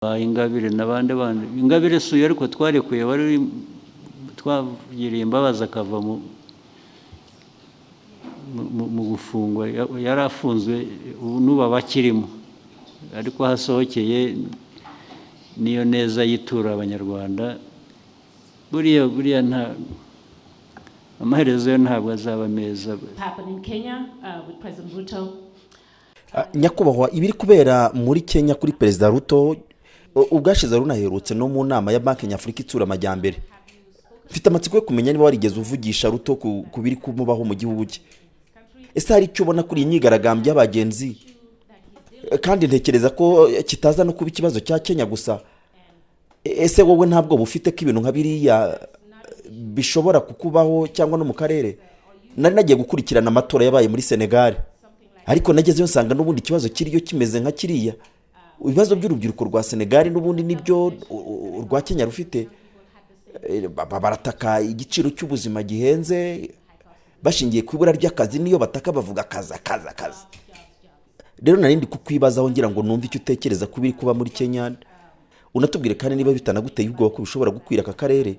Ingabire n'abandi bandi Ingabire suye ariko twarekuye wari twagiriye imbabazi akava mu gufungwa yarafunzwe nuba bakirimo ariko hasohokeye niyo neza yitura abanyarwanda buriya nta amaherezo ntabwo azaba meza. Nyakubahwa ibiri kubera muri Kenya kuri Perezida Ruto ubwashize runaherutse no mu nama ya Banki Nyafurika itsura amajyambere. Mfite amatsiko yo kumenya niba warigeze uvugisha Ruto kubiri kumubaho mu gihugu cye. Ese hari icyo ubona kuri inyigaragambye y'abagenzi? Kandi ntekereza ko kitaza no kuba ikibazo cya Kenya gusa. Ese wowe ntabwo bufite ko ibintu nka biriya bishobora kukubaho cyangwa no mu karere? Nari nagiye gukurikirana amatora yabaye muri Senegal, ariko nagezeyo nsanga n'ubundi kibazo kiriyo kimeze nka kiriya. Ibibazo by'urubyiruko rwa Senegal n'ubundi nibyo rwa Kenya rufite. Barataka igiciro cy'ubuzima gihenze bashingiye ku ibura ry'akazi, niyo bataka bavuga kaza. Rero narindi kukwibazaho ngira ngo numve icyo utekereza kubiri kuba muri Kenya. Unatubwire kandi niba bitanaguteye ubwoba ko bishobora gukwira aka karere.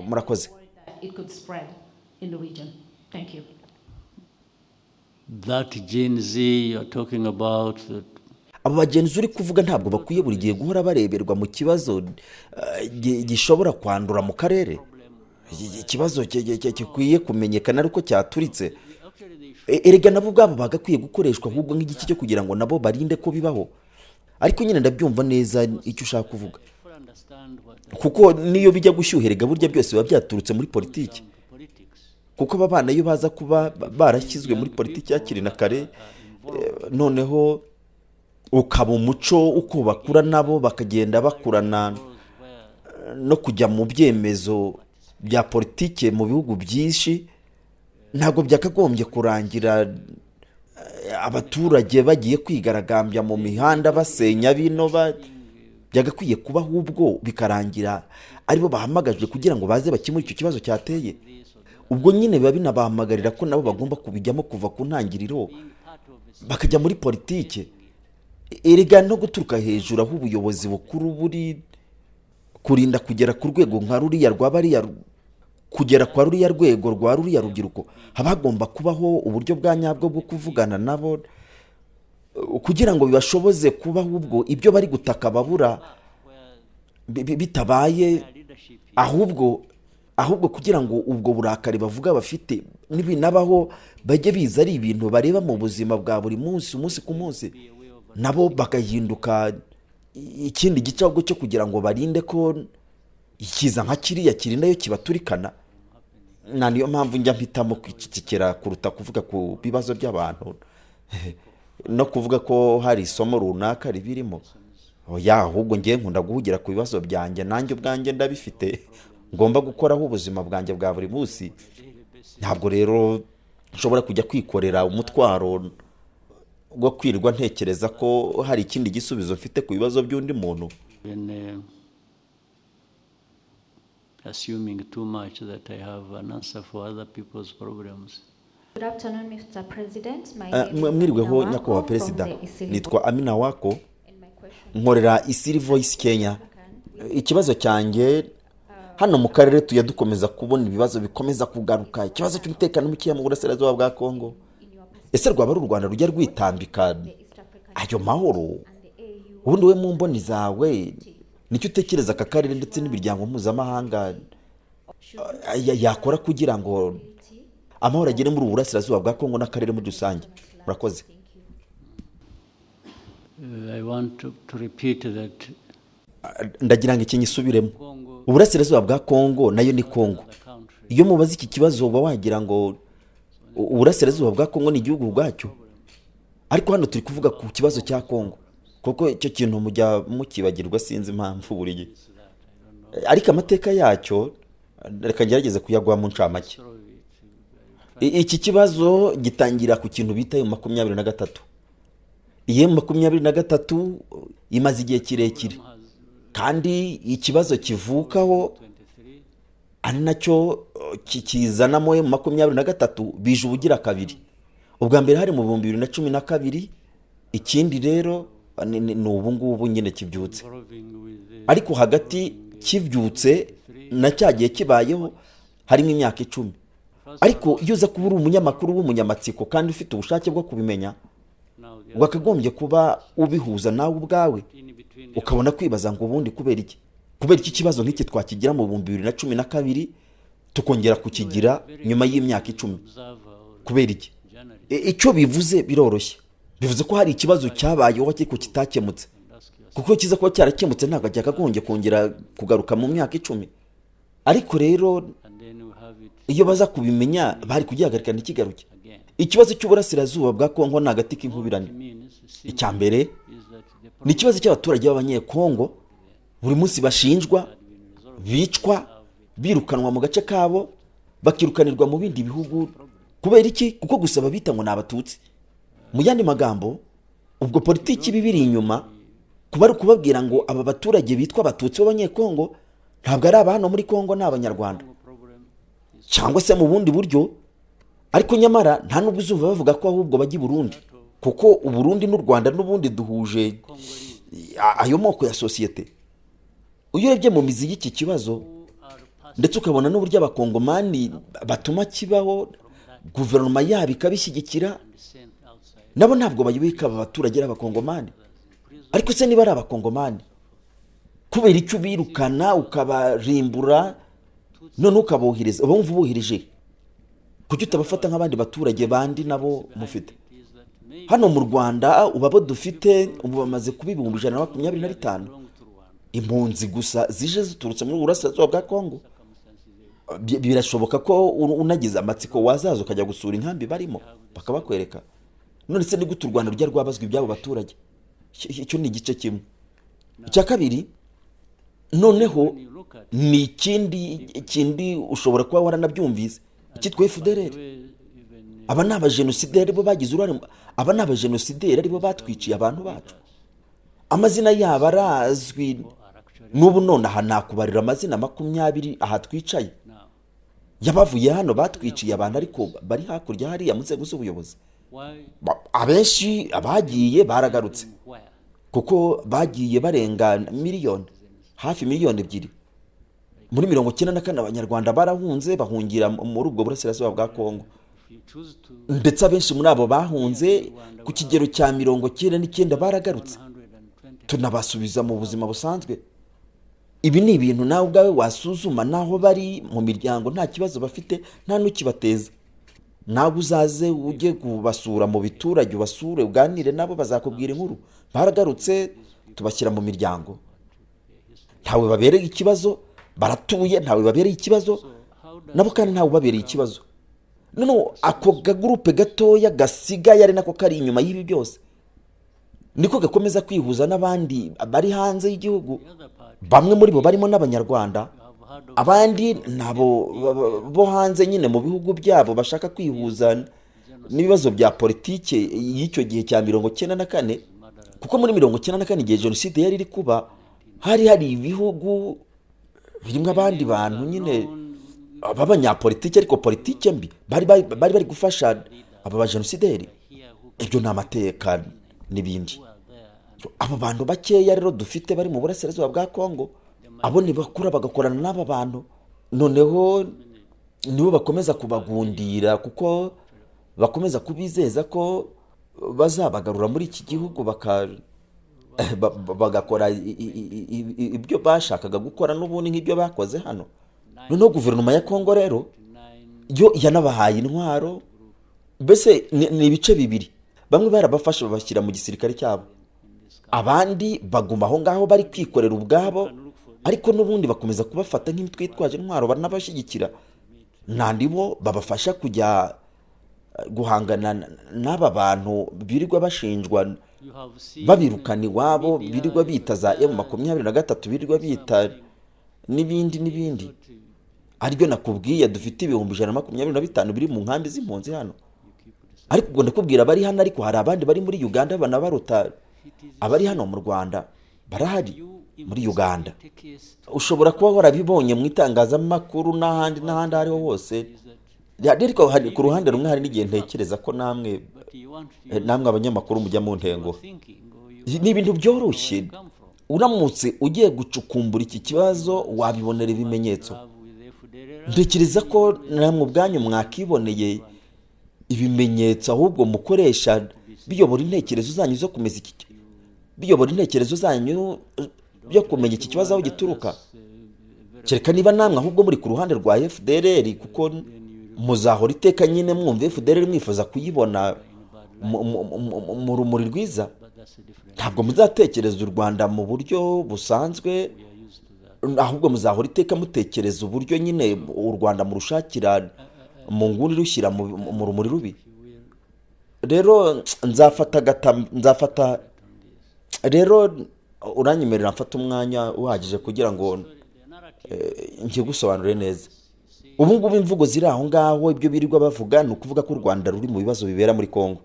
Murakoze. That Gen Z you're talking about, abo bagenzi uri kuvuga ntabwo bakwiye buri gihe guhora bareberwa mu kibazo gishobora kwandura mu karere. Ikibazo kikwiye kumenyekana ariko cyaturitse. Erega nabo ubwabo bagakwiye gukoreshwa ahubwo nk'igiki cyo kugira ngo nabo barinde ko bibaho. Ariko nyine ndabyumva neza icyo ushaka kuvuga, kuko niyo bijya gushyuherega burya byose biba byaturutse muri politiki. Kuko aba bana iyo baza kuba barashyizwe muri politiki yakiri na kare, noneho ukaba umuco uko bakura nabo bakagenda bakurana no kujya mu byemezo bya politiki mu bihugu byinshi, ntabwo byakagombye kurangira abaturage bagiye kwigaragambya mu mihanda basenya bino byagakwiye kuba ahubwo bikarangira aribo bahamagajwe kugira ngo baze bakemure icyo kibazo cyateye. Ubwo nyine biba binabahamagarira ko nabo bagomba kubijyamo kuva ku ntangiriro bakajya muri politiki. Erega no guturuka hejuru aho ubuyobozi bukuru buri kurinda kugera ku rwego nka ruriya rw'abariya, kugera kwa ruriya rwego rwa ruriya rubyiruko, haba hagomba kubaho uburyo bwa nyabwo bwo kuvugana nabo kugira ngo bibashoboze kuba ahubwo ibyo bari gutaka babura bitabaye, ahubwo kugira ngo ubwo burakari bavuga bafite nibinabaho bajye biza ari ibintu bareba mu buzima bwa buri munsi, umunsi ku munsi, nabo bagahinduka ikindi gicago cyo kugira ngo barinde ko ikiza nka kiriya kirinda yo kibaturikana. Niyo mpamvu njya mpitamo kwicikira kuruta kuvuga ku bibazo by'abantu no kuvuga ko hari isomo runaka ribirimo. Oya, ahubwo ngiye nkunda guhugira ku bibazo byanjye, nanjye ubwanjye ndabifite ngomba gukoraho ubuzima bwanjye bwa buri munsi. Ntabwo rero nshobora kujya kwikorera umutwaro bwo kwirwa ntekereza ko hari ikindi gisubizo mfite ku bibazo by'undi muntu. Assuming too much that I have an answer for other people's problems. Good afternoon, Mr. President. Mwiriweho nyakubahwa Perezida, nitwa Amina Wako, nkorera Isiri Voice Kenya. Ikibazo cyanjye hano mu karere tuya dukomeza kubona ibibazo bikomeza kugaruka, ikibazo cy'umutekano muke mu burasirazuba bwa Congo. Ese rwaba ari u Rwanda rujya rwitambika ayo mahoro? Ubundi we mu mboni zawe nicyo utekereza aka karere ndetse n'imiryango mpuzamahanga yakora kugira ngo amahoro agere muri burasirazuba bwa Congo n'akarere muri rusange? Murakoze. I want to repeat that. Ndagira ngo iki nyisubiremo. Uburasirazuba bwa Congo nayo ni Congo. Iyo mubaza iki kibazo uba wagira ngo uburasirazuba bwa Congo ni igihugu ubwacyo, ariko hano turi kuvuga ku kibazo cya Congo, kuko icyo kintu mujya mukibagirwa sinzi impamvu buri gihe. Ariko amateka yacyo reka ngerageze kuyagwa mu ncamake. Iki kibazo gitangira ku kintu bita 23. Iyo 23 imaze igihe kirekire, kandi ikibazo kivukaho ari nacyo kikizanamo 23 bije ubugira kabiri. Ubwa mbere hari mu 2012, ikindi rero ni ubu ngubu nyine kibyutse, ariko hagati kibyutse na cyagiye kibayeho harimo imyaka 10. ariko iyo uza kuba uri umunyamakuru w'umunyamatsiko kandi ufite ubushake bwo kubimenya, wakagombye kuba ubihuza nawe ubwawe ukabona kwibaza ngo ubundi kubera iki kibazo nk'iki twakigira mu 2012 tukongera kukigira nyuma y'imyaka 10. kubera iki? Icyo bivuze biroroshye, bivuze ko hari ikibazo cyabayeho ariko kitakemutse, kuko kiza kuba cyarakemutse ntabwo cyakagombye kongera kugaruka mu myaka 10. ariko rero iyo baza kubimenya bari kugihagarika ntikigaruke. Ikibazo cy'uburasirazuba bwa Kongo ni agati k'inkubirane. Icya mbere ni ikibazo cy'abaturage b'abanyekongo buri munsi bashinjwa, bicwa, birukanwa mu gace kabo, bakirukanirwa mu bindi bihugu. Kubera iki? Kuko gusaba bita ngo n'abatutsi. Mu yandi magambo, ubwo politiki bibiri inyuma kuba ari kubabwira ngo aba baturage bitwa abatutsi b'abanyekongo ntabwo ari abahano muri Kongo n'abanyarwanda, cyangwa se mu bundi buryo. ariko nyamara nta nubwo uzuva bavuga ko ahubwo bajya i Burundi, kuko u Burundi n'u Rwanda n'ubundi duhuje ayo moko ya societe. Uyo urebye mu mizi y'iki kibazo ndetse ukabona n'uburyo abakongomani batuma kibaho, guverinoma yabo ikabishyigikira, nabo ntabwo bayibika aba baturage y'abakongomani. ariko se niba ari abakongomani, kubera icyo birukana ukabarimbura none ukabohereza, bumva ubohereje kuki utabafata nk'abandi baturage bandi nabo mufite? Hano mu Rwanda ubabo dufite ubu bamaze kuba 125 impunzi gusa zije ziturutse muri burasirazuba bwa Kongo. Birashoboka ko unagize amatsiko wazaza ukajya gusura inkambi barimo bakabakwereka. None se ni gute u Rwanda rujya rwabazwa ibyabo baturage? Icyo ni igice kimwe. Icya kabiri, noneho ni ikindi ushobora kuba waranabyumvise, ikitwa FDLR. aba ni abajenosideri bo bagize uruhare, aba ni abajenosideri aribo batwiciye abantu bacu. Amazina yabo arazwi, n'ubu none aha nakubarira amazina 20 aha twicaye yabavuye hano batwiciye abantu, ariko bari hakurya hariya mu nzego z'ubuyobozi. Abenshi abagiye baragarutse, kuko bagiye barenga miliyoni, hafi miliyoni 2. Muri 94 abanyarwanda barahunze bahungira muri ubwo burasirazuba bwa Kongo, ndetse abenshi muri abo bahunze ku kigero cya 99 baragarutse, tunabasubiza mu buzima busanzwe. Ibi ni ibintu nawe ubwawe wasuzuma, naho bari mu miryango nta kibazo bafite, nta nukibateza. Nawe uzaze ujye kubasura mu biturage, ubasure uganire nabo, bazakubwira inkuru. Baragarutse tubashyira mu miryango, ntawe babereye ikibazo, baratuye, ntawe babereye ikibazo, nabo kandi ntawe babereye ikibazo. None ako gagurupe gatoya gasigaye ari nako kari inyuma y'ibi byose, niko gakomeza kwihuza n'abandi bari hanze y'igihugu. Bamwe muri bo barimo n'abanyarwanda, abandi nabo bo hanze nyine mu bihugu byabo bashaka kwihuza n'ibibazo bya politike y'icyo gihe cya 94. Kuko muri 94 igihe jenoside yari iri kuba, hari ibihugu birimo abandi bantu nyine b'abanyapolitike, ariko politike mbi bari gufasha aba bajenosideri. Ibyo ni amateka n'ibindi. Abo bantu bakeya rero dufite bari mu burasirazuba bwa Kongo, abo ni bakura bagakorana n'aba bantu, noneho nibo bakomeza kubagundira, kuko bakomeza kubizeza ko bazabagarura muri iki gihugu bagakora ibyo bashakaga gukora n'ubundi nk'ibyo bakoze hano. Noneho guverinoma ya Kongo rero yo yanabahaye intwaro, mbese ni ibice bibiri. Bamwe barabafasha babashyira mu gisirikare cyabo, abandi baguma aho ngaho bari kwikorera ubwabo, ariko n'ubundi bakomeza kubafata nk'imitwitwaje intwaro banabashyigikira. Nandi bo babafasha kujya guhangana n'aba bantu birirwa bashinjwa, babirukana iwabo, birirwa bita za M23, birirwa bita n'ibindi. Aribyo nakubwiye dufite 125 biri mu nkambi z'impunzi hano. Ariko ubwo ndakubwira bari hano, ariko hari abandi bari muri Uganda banabaruta abari hano mu Rwanda. Barahari muri Uganda, ushobora kuba warabibonye mu itangazamakuru n'ahandi hariho hose. Ariko hari ku ruhande rumwe hari n'igihe ntekereza ko namwe abanyamakuru mujya mu ntengo. ni ibintu byoroshye uramutse ugiye gucukumbura iki kibazo wabibonera ibimenyetso. Ntekereza ko namwe ubwanyu mwakiboneye ibimenyetso ahubwo mukoresha biyobora intekerezo zanyu zo kumeza iki biyobora intekerezo zanyu byo kumenya iki kibazo aho gituruka. Kereka niba namwe ahubwo muri ku ruhande rwa FDLR, kuko muzahora iteka nyine mwumva FDLR mwifuza kuyibona mu rumuri rwiza. Ntabwo muzatekereza u Rwanda mu buryo busanzwe, ahubwo muzahora iteka mutekereza uburyo nyine u Rwanda murushakira mu nguni rushyira mu rumuri rubi. Rero nzafata rero uranyemerera mfata umwanya uhagije kugira ngo nkigusobanure neza. Ubu ngubu imvugo ziri aho ngaho ibyo birirwa bavuga ni ukuvuga ko u Rwanda ruri mu bibazo bibera muri Congo.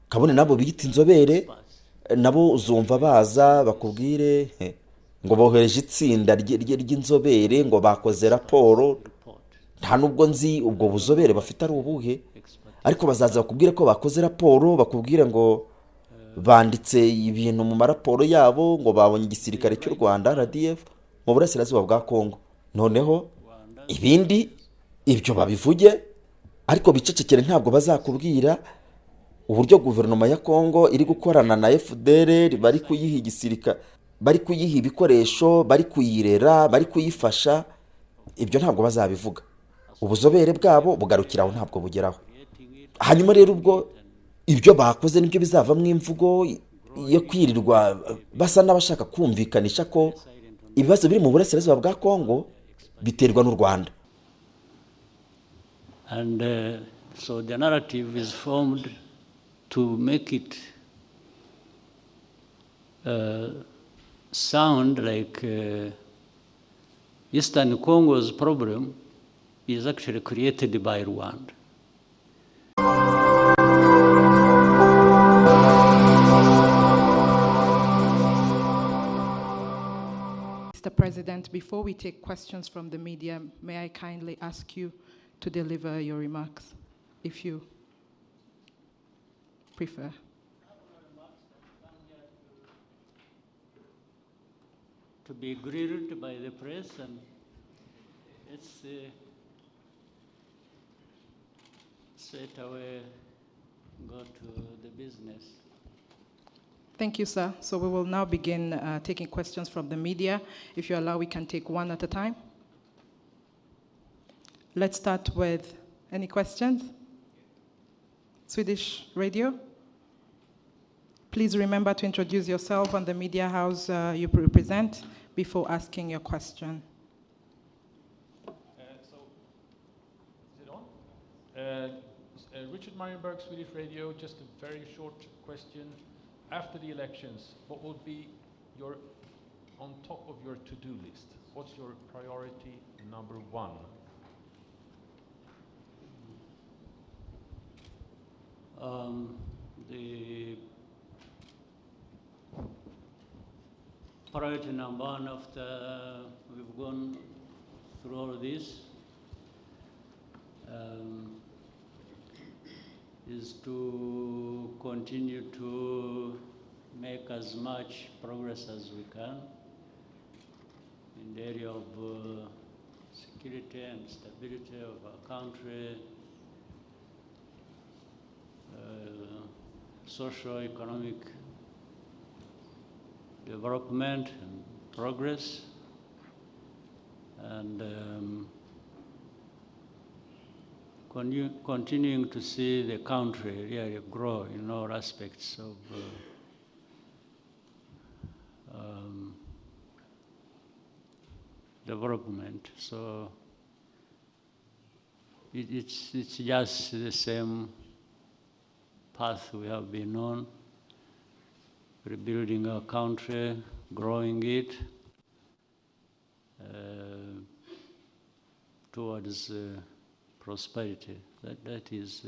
Kabone nabo biyita inzobere, nabo uzumva baza bakubwire ngo bohereje itsinda ry'inzobere ngo bakoze raporo. Nta nubwo nzi ubwo buzobere bafite ari ubuhe, ariko bazaza bakubwire ko bakoze raporo, bakubwire ngo banditse ibintu mu maraporo yabo ngo babonye igisirikare cy'u Rwanda RDF mu burasirazuba bwa Congo. Noneho ibindi ibyo babivuge, ariko bicecekere. Ntabwo bazakubwira uburyo guverinoma ya Congo iri gukorana na FDLR, bari kuyiha igisirikare, bari kuyiha ibikoresho, bari kuyirera, bari kuyifasha. Ibyo ntabwo bazabivuga. Ubuzobere bwabo bugarukiraho, ntabwo bugeraho. Hanyuma rero ubwo ibyo bakoze nibyo bizavamo imvugo yo kwirirwa basa n'abashaka kumvikanisha ko ibibazo biri mu burasirazuba bwa Congo biterwa n'u Rwanda. And so the narrative is formed to make it sound like Eastern Congo's problem is actually created by Rwanda. Mr. President, before we take questions from the media, may I kindly ask you to deliver your remarks, if you prefer. To be grilled by the press, and it's straight away go to the business. Thank you, sir. So we will now begin taking questions from the media. If you allow, we can take one at a time. Let's start with any questions? Swedish radio? Please remember to introduce yourself and the media house you represent before asking your question. So, is it on? Richard Marienberg, Swedish Radio. Just a very short question. After the elections, what will be your, on top of your to-do list? What's your priority number one? The priority number one after we've gone through all this is to continue to make as much progress as we can in the area of security and stability of our country, socio-economic development and progress, and continuing to see the country really grow in all aspects of development. So it's just the same path we have been on, rebuilding our country, growing it towards prosperity. That is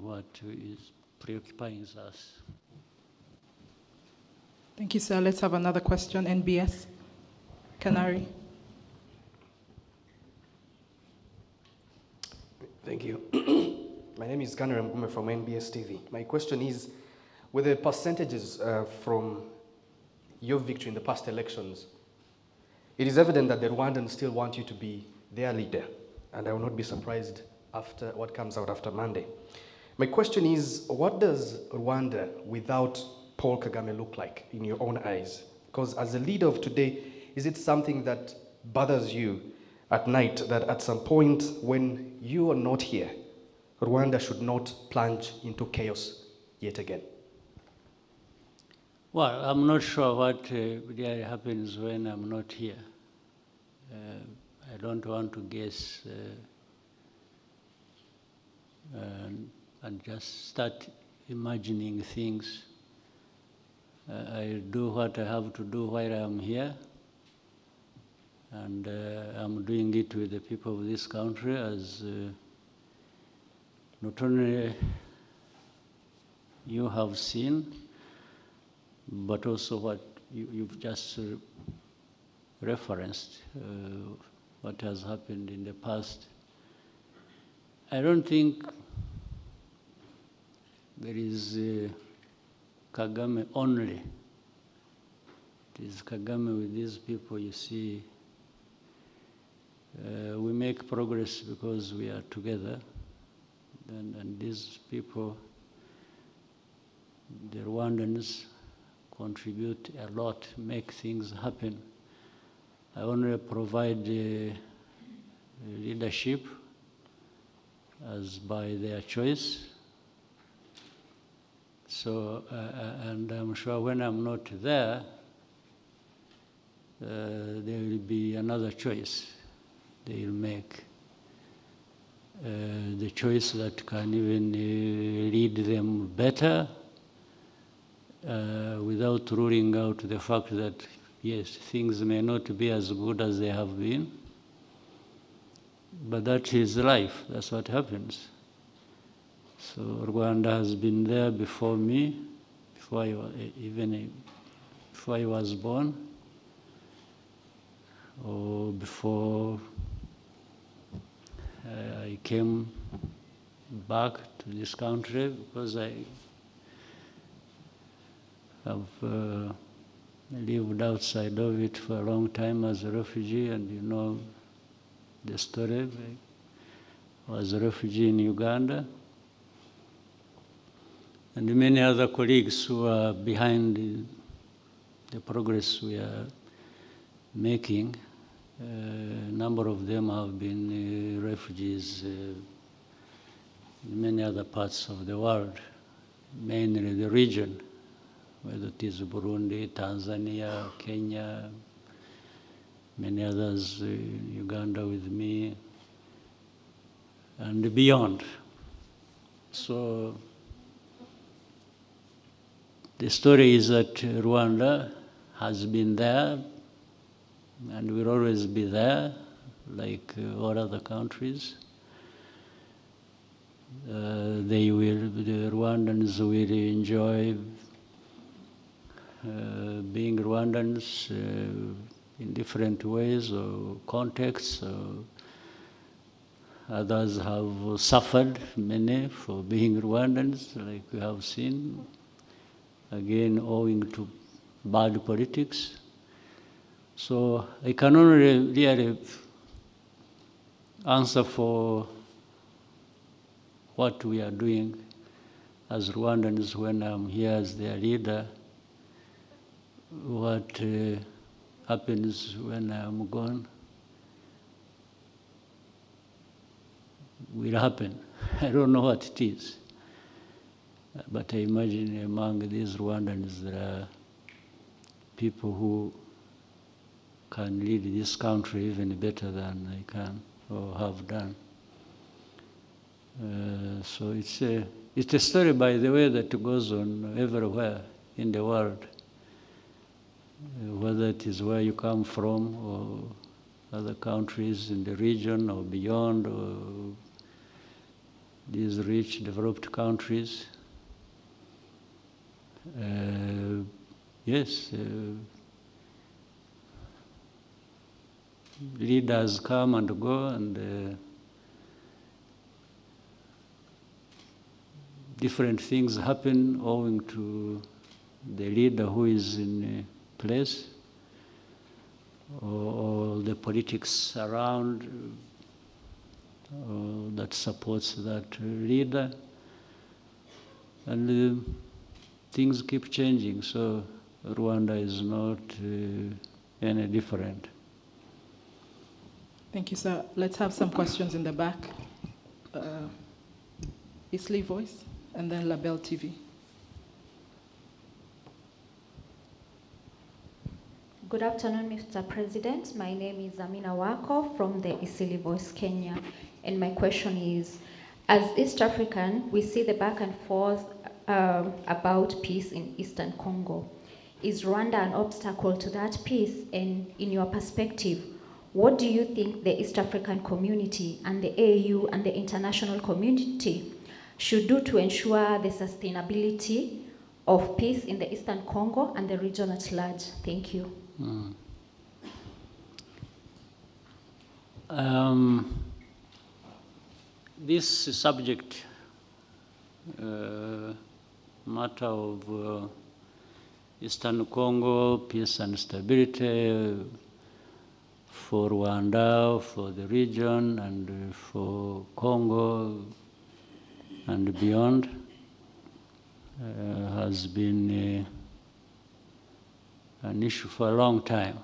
what is preoccupying us. Thank you, sir. Let's have another question. NBS, Canary. Thank you. My name is Kanara Mbume from NBS TV. My question is, with the percentages from your victory in the past elections, it is evident that the Rwandans still want you to be their leader, and I will not be surprised after what comes out after Monday. My question is, what does Rwanda without Paul Kagame look like in your own eyes? Because as a leader of today, is it something that bothers you at night that at some point when you are not here, Rwanda should not plunge into chaos yet again? Well, I'm not sure what really happens when I'm not here. I don't want to guess and just start imagining things. I do what I have to do while I'm here, and I'm doing it with the people of this country, as not only you have seen, but also what you've just referenced, what has happened in the past. I don't think there is Kagame only. It is Kagame with these people, you see. We make progress because we are together, and these people, the Rwandans, contribute a lot, make things happen. I only provide leadership as by their choice. So, and I'm sure when I'm not there, there will be another choice they will make. The choice that can even lead them better, without ruling out the fact that, yes, things may not be as good as they have been, but that is life, that's what happens. So Rwanda has been there before me, before I was born, or before I came back to this country, because I have lived outside of it for a long time as a refugee, and you know the story. I was a refugee in Uganda, and many other colleagues who are behind the progress we are making. A number of them have been refugees in many other parts of the world, mainly the region, whether it is Burundi, Tanzania, Kenya, many others, Uganda with me, and beyond. So the story is that Rwanda has been there and will always be there, like all other countries. The Rwandans will enjoy being Rwandans in different ways or contexts. Others have suffered, many, for being Rwandans, like we have seen, again owing to bad politics. So I can only really answer for what we are doing as Rwandans when I'm here as their leader. What happens when I'm gone will happen. I don't know what it is. But I imagine among these Rwandans there are people who can lead this country even better than I can or have done. So it's a story, by the way, that goes on everywhere in the world, whether it is where you come from or other countries in the region or beyond, or these rich, developed countries. Yes, leaders come and go, and different things happen owing to the leader who is in place, or the politics around that supports that leader. And things keep changing, so Rwanda is not any different. Thank you, sir. Let's have some questions in the back. Isley Voice, and then Label TV. Good afternoon, Mr. President. My name is Amina Wako from the Isili Voice, Kenya. And my question is, as East African, we see the back and forth about peace in Eastern Congo. Is Rwanda an obstacle to that peace? And in your perspective, what do you think the East African community and the AU and the international community should do to ensure the sustainability of peace in the Eastern Congo and the region at large? Thank you. This subject, matter of Eastern Congo, peace and stability for Rwanda, for the region, and for Congo and beyond, has been an issue for a long time.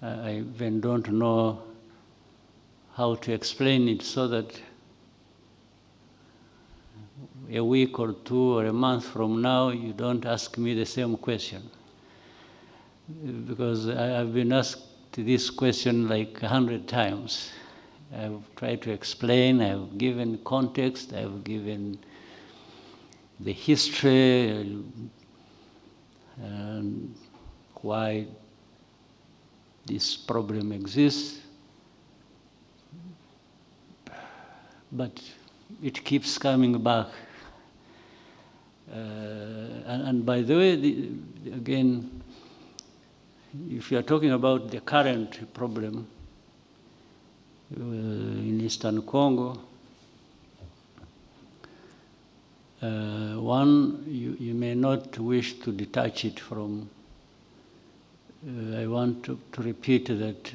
I even don't know how to explain it so that a week or two or a month from now, you don't ask me the same question. Because I've been asked this question like 100 times. I've tried to explain, I've given context, I've given the history and why this problem exists. But it keeps coming back. And by the way, again, if you are talking about the current problem in Eastern Congo, one, you may not wish to detach it from, I want to repeat that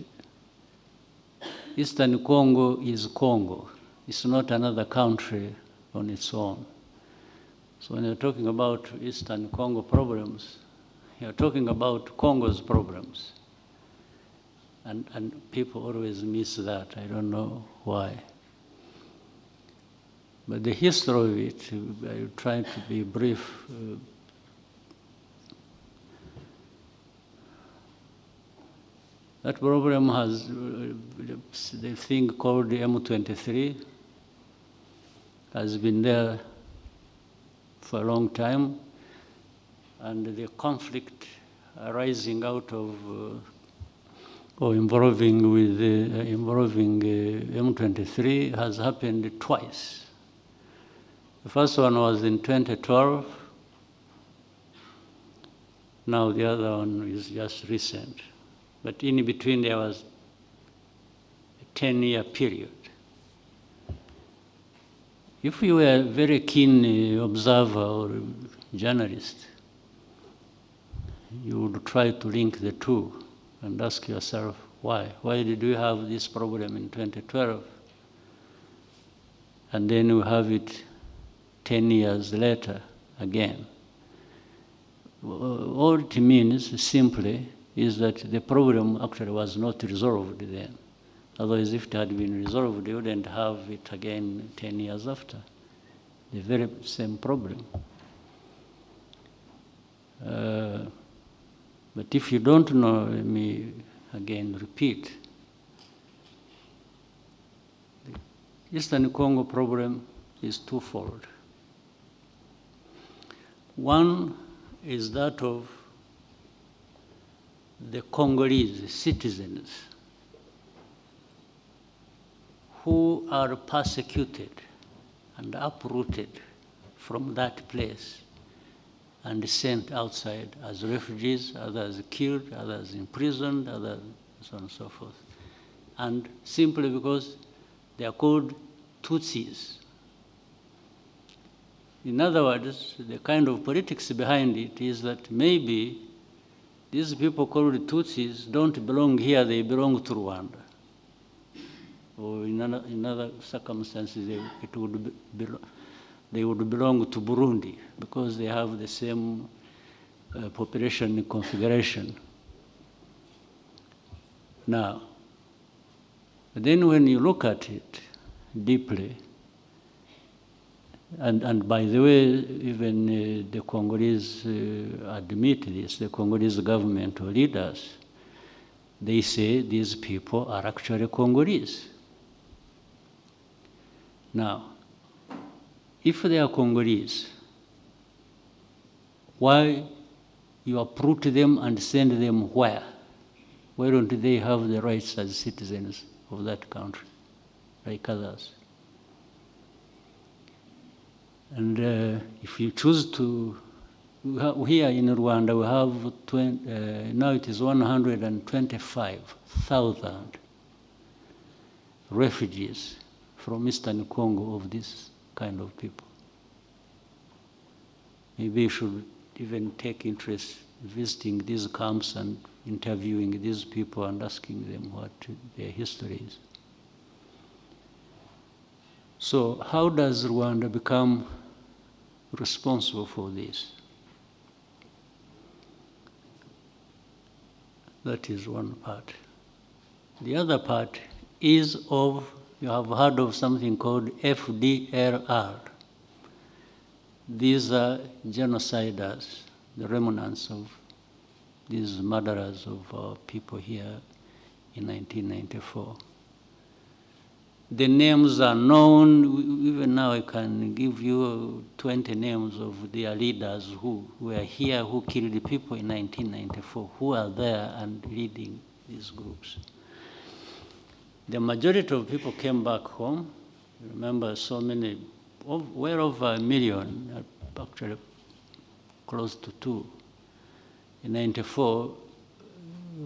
Eastern Congo is Congo. It's not another country on its own. So when you're talking about Eastern Congo problems, you're talking about Congo's problems. And people always miss that. I don't know why. But the history of it, I try to be brief. That problem has the thing called the M23, has been there for a long time, and the conflict arising out of or involving M23 has happened twice. The first one was in 2012. Now the other one is just recent. But in between there was a 10-year period. If you were a very keen observer or journalist, you would try to link the two and ask yourself, why? Why did we have this problem in 2012? And then we have it 10 years later again. All it means simply is that the problem actually was not resolved then. Otherwise, if it had been resolved, you wouldn't have it again 10 years after. The very same problem. But if you don't know, let me again repeat. The Eastern Congo problem is twofold. One is that of the Congolese citizens who are persecuted and uprooted from that place and sent outside as refugees, others killed, others imprisoned, others so on and so forth. And simply because they are called Tutsis. In other words, the kind of politics behind it is that maybe these people called Tutsis don't belong here, they belong to Rwanda. Or in other circumstances, they would belong to Burundi because they have the same population configuration. Now, then when you look at it deeply, and by the way, even the Congolese admit this, the Congolese government or leaders, they say these people are actually Congolese. Now, if they are Congolese, why you uproot them and send them where? Why don't they have the rights as citizens of that country, like others? And if you choose to, here in Rwanda we have, now it is 125,000 refugees from Eastern Congo of this kind of people. Maybe you should even take interest in visiting these camps and interviewing these people and asking them what their history is. So how does Rwanda become responsible for this? That is one part. The other part is of, you have heard of something called FDLR. These are genociders, the remnants of these murderers of people here in 1994. The names are known. Even now I can give you 20 names of their leaders who were here, who killed the people in 1994, who are there and leading these groups. The majority of people came back home. Remember, so many, well over 1 million, actually close to 2. In 94,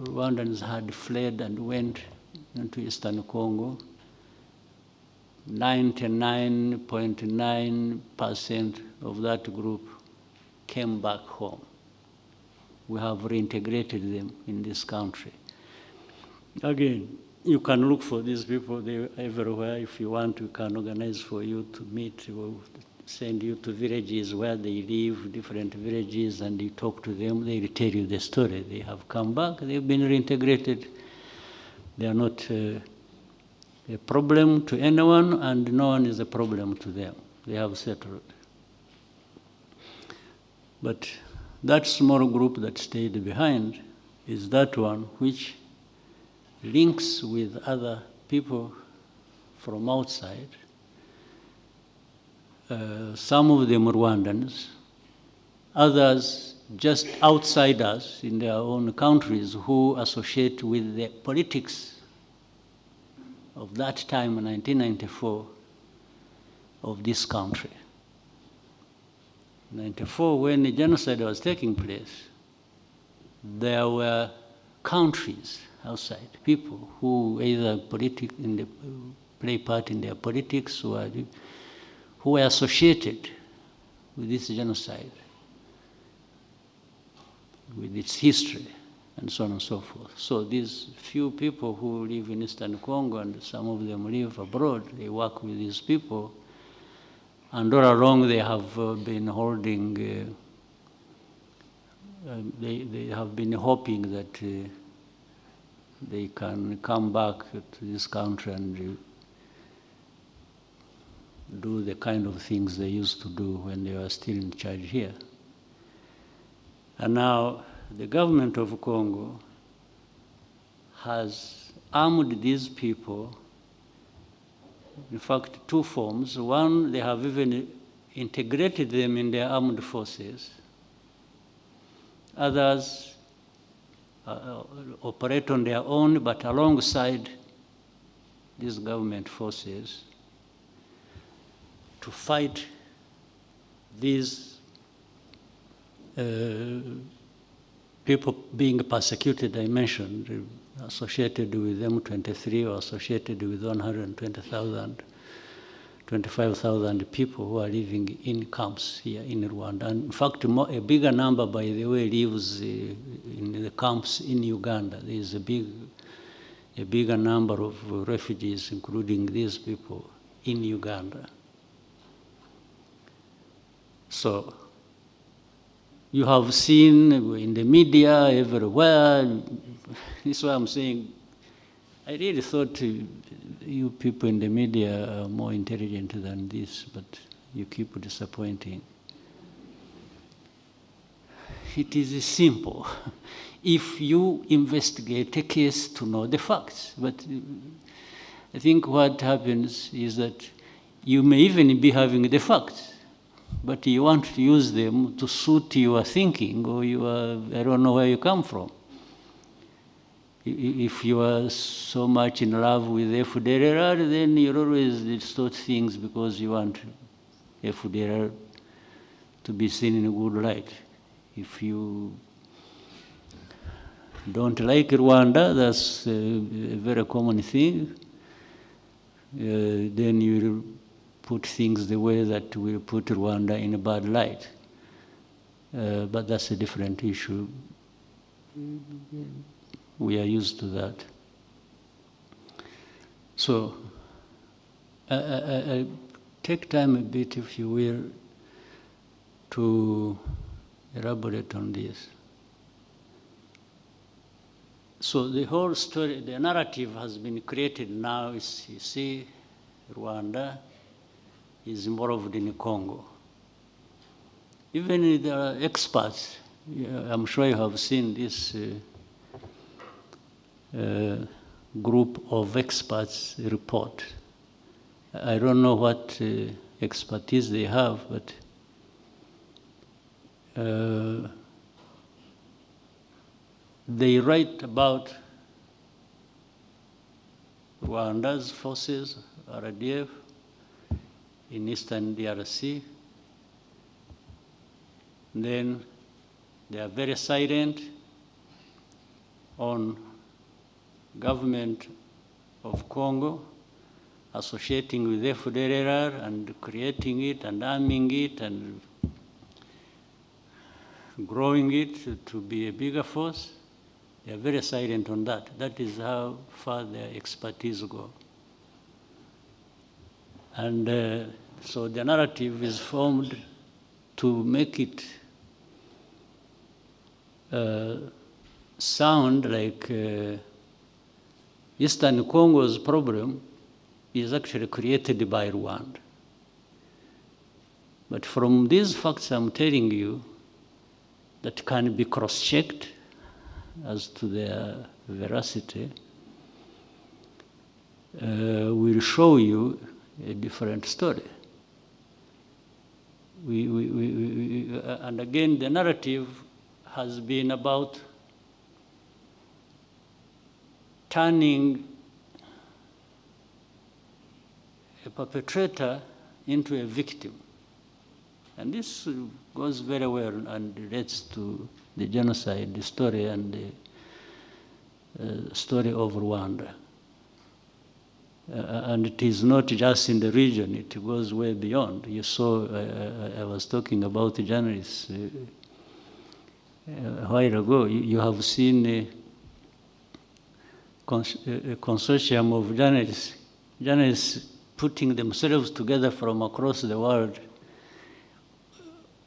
Rwandans had fled and went into Eastern Congo. 99.9% of that group came back home. We have reintegrated them in this country. Again, you can look for these people, they're everywhere. If you want, we can organize for you to meet. We'll send you to villages where they live, different villages, and you talk to them. They will tell you the story. They have come back, they've been reintegrated. They are not a problem to anyone, and no one is a problem to them. They have settled. But that small group that stayed behind is that one which links with other people from outside. Some of them Rwandans, others just outsiders in their own countries who associate with the politics of that time in 1994 of this country. In 1994, when the genocide was taking place, there were countries outside, people who either play part in their politics or who were associated with this genocide, with its history, and so on and so forth. So these few people who live in Eastern Congo, and some of them live abroad, they work with these people, and all along they have been holding, they have been hoping that they can come back to this country and do the kind of things they used to do when they were still in charge here. And now the government of Congo has armed these people, in fact, 2 forms. One, they have even integrated them in their armed forces. Others operate on their own, but alongside these government forces to fight these people being persecuted, I mentioned, associated with M23 or associated with 120,000 25,000 people who are living in camps here in Rwanda. And in fact, a bigger number, by the way, lives in the camps in Uganda. There is a bigger number of refugees, including these people, in Uganda. So you have seen in the media everywhere. This is why I'm saying, I really thought you people in the media are more intelligent than this, but you keep disappointing. It is simple. If you investigate a case to know the facts. But I think what happens is that you may even be having the facts, but you want to use them to suit your thinking or I don't know where you come from. If you are so much in love with FDLR, then you always distort things because you want FDLR to be seen in a good light. If you don't like Rwanda, that's a very common thing, then you will put things the way that will put Rwanda in a bad light. But that's a different issue. We are used to that. So I take time a bit, if you will, to elaborate on this. So the whole story, the narrative has been created now. You see, Rwanda is involved in Congo. Even the experts, I'm sure you have seen this group of experts report. I don't know what expertise they have, but they write about Rwanda's forces, RDF, in eastern DRC. Then they are very silent on government of Congo associating with FDLR and creating it and arming it and growing it to be a bigger force. They are very silent on that. That is how far their expertise go. And so the narrative is formed to make it sound like Eastern Congo's problem is actually created by Rwanda. But from these facts I'm telling you, that can be cross-checked as to their veracity, will show you a different story. And again, the narrative has been about turning a perpetrator into a victim. And this goes very well and relates to the genocide, story and the story of Rwanda. And it is not just in the region, it goes way beyond. You saw, I was talking about the journalists a while ago. You have seen a consortium of journalists putting themselves together from across the world,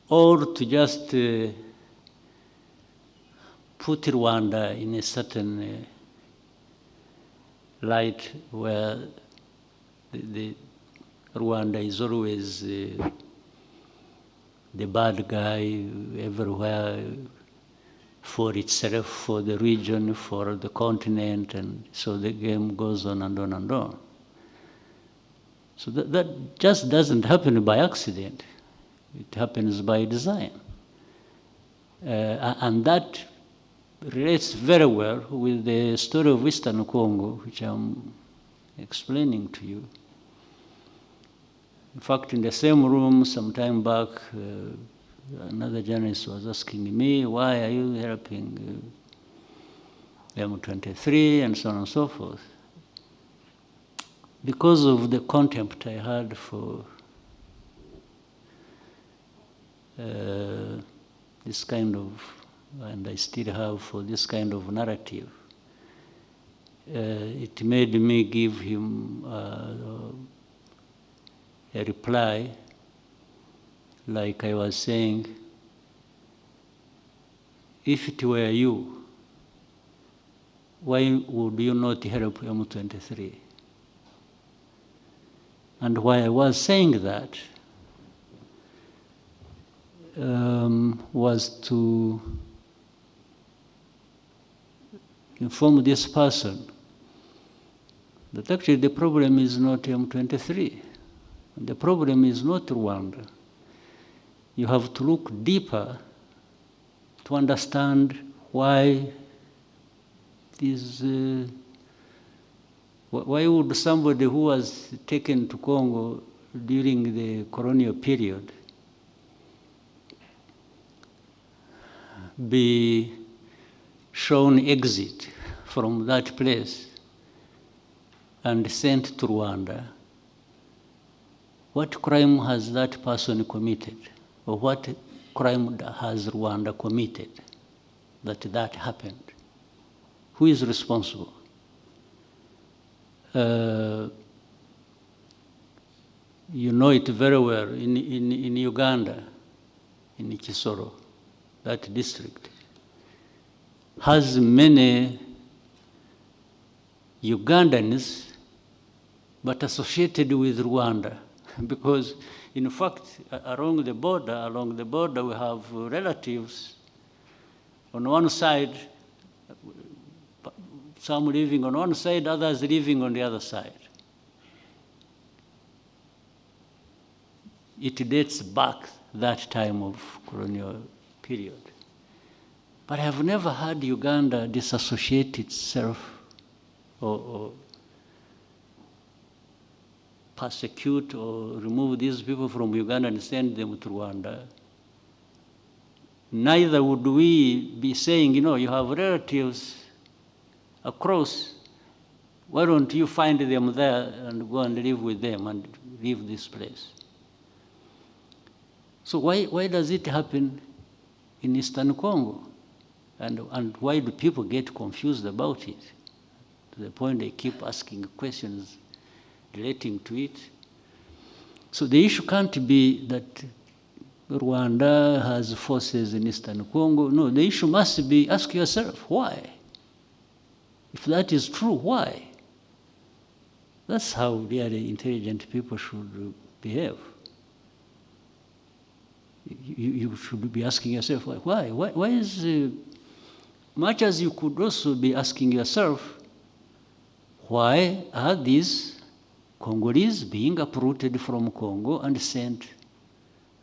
or to just put Rwanda in a certain light where the Rwanda is always the bad guy everywhere, for itself, for the region, for the continent, and so the game goes on and on and on. So that just doesn't happen by accident. It happens by design. And that relates very well with the story of Eastern Congo, which I'm explaining to you. In fact, in the same room some time back, another journalist was asking me, why are you helping M23 and so on and so forth? because of the contempt I had for this kind of, and I still have for this kind of narrative, it made me give him a reply, like I was saying, if it were you, why would you not help M23? And why I was saying that was to inform this person that actually the problem is not M23. The problem is not Rwanda. You have to look deeper to understand why these, why would somebody who was taken to Congo during the colonial period be shown exit from that place and sent to Rwanda? What crime has that person committed? Or what crime has Rwanda committed that happened? Who is responsible? You know it very well in Uganda, in Kisoro, that district has many Ugandans but associated with Rwanda, because in fact along the border we have relatives on one side, some living on one side, others living on the other side. It dates back that time of colonial period. But I have never had Uganda disassociate itself or persecute or remove these people from Uganda and send them to Rwanda. Neither would we be saying, you know, you have relatives across, why don't you find them there and go and live with them and leave this place? So why does it happen in Eastern Congo? And why do people get confused about it? To the point they keep asking questions relating to it. So the issue can't be that Rwanda has forces in Eastern Congo. No, the issue must be, ask yourself, why? If that is true, why? That's how really intelligent people should behave. You should be asking yourself, why? Why is, much as you could also be asking yourself, why are these Congolese being uprooted from Congo and sent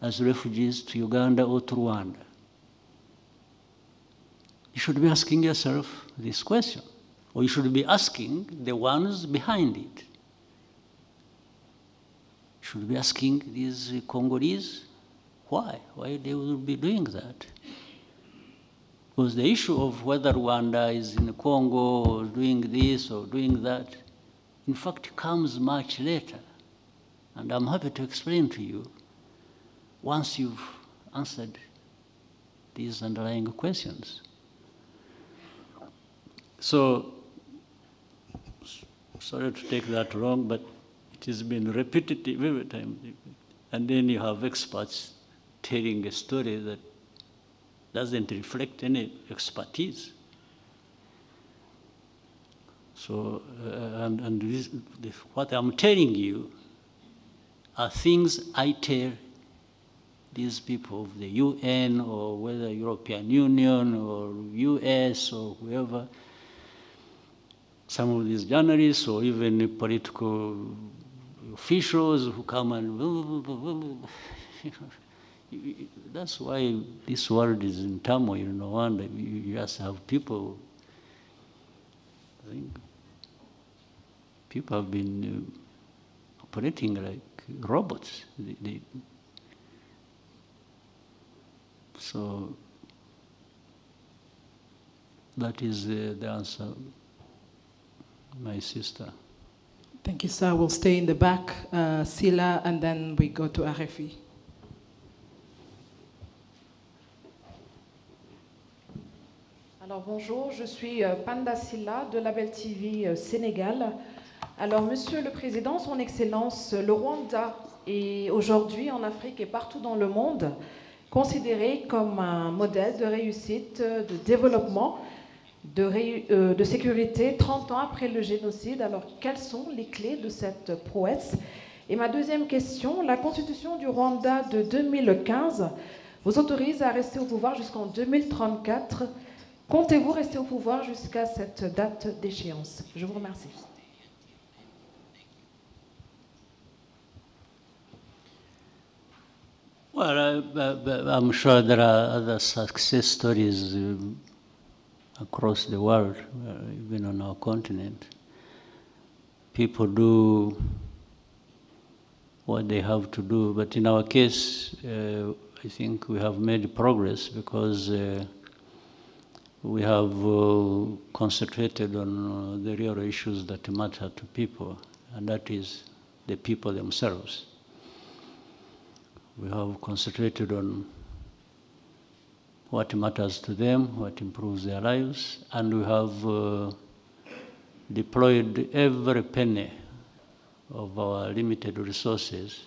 as refugees to Uganda or to Rwanda? You should be asking yourself this question, or you should be asking the ones behind it. You should be asking these Congolese why they will be doing that. Because the issue of whether Rwanda is in Congo or doing this or doing that, in fact, comes much later. And I'm happy to explain to you once you've answered these underlying questions. So, sorry to take that long, but it has been repetitive every time. And then you have experts telling a story that doesn't reflect any expertise. So, what I'm telling you are things I tell these people of the UN or whether European Union or US or whoever, some of these journalists or even political officials who come and that's why this world is in turmoil. No wonder you just have people. I think people have been operating like robots. So that is the answer, my sister. Thank you, sir. We'll stay in the back, Sila, and then we go to RFI. Alors bonjour, je suis Panda Silla de Label TV Sénégal. Alors Monsieur le Président, Son Excellence, le Rwanda est aujourd'hui en Afrique et partout dans le monde considéré comme un modèle de réussite, de développement, de sécurité 30 ans après le génocide. Alors quelles sont les clés de cette prouesse? Et ma deuxième question, la constitution du Rwanda de 2015 vous autorise à rester au pouvoir jusqu'en 2034. Comptez-vous rester au pouvoir jusqu'à cette date d'échéance? Je vous remercie. Well, I'm sure there are other success stories across the world, even on our continent. People do what they have to do, but in our case, I think we have made progress because we have concentrated on the real issues that matter to people, and that is the people themselves. We have concentrated on what matters to them, what improves their lives, and we have deployed every penny of our limited resources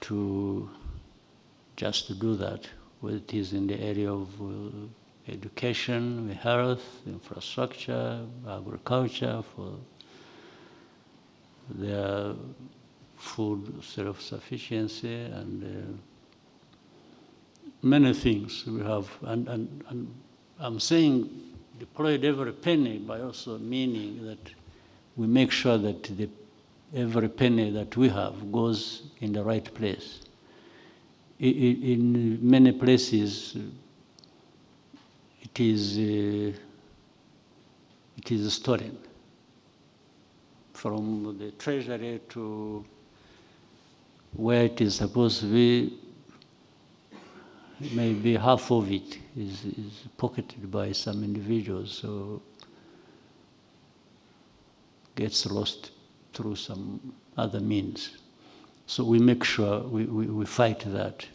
to just do that, whether it is in the area of education, health, infrastructure, agriculture, for their food self-sufficiency, and many things we have. And I'm saying deployed every penny by also meaning that we make sure that every penny that we have goes in the right place. In many places, it is stolen from the treasury to where it is supposed to be. Maybe half of it is pocketed by some individuals, so gets lost through some other means. So we make sure we fight that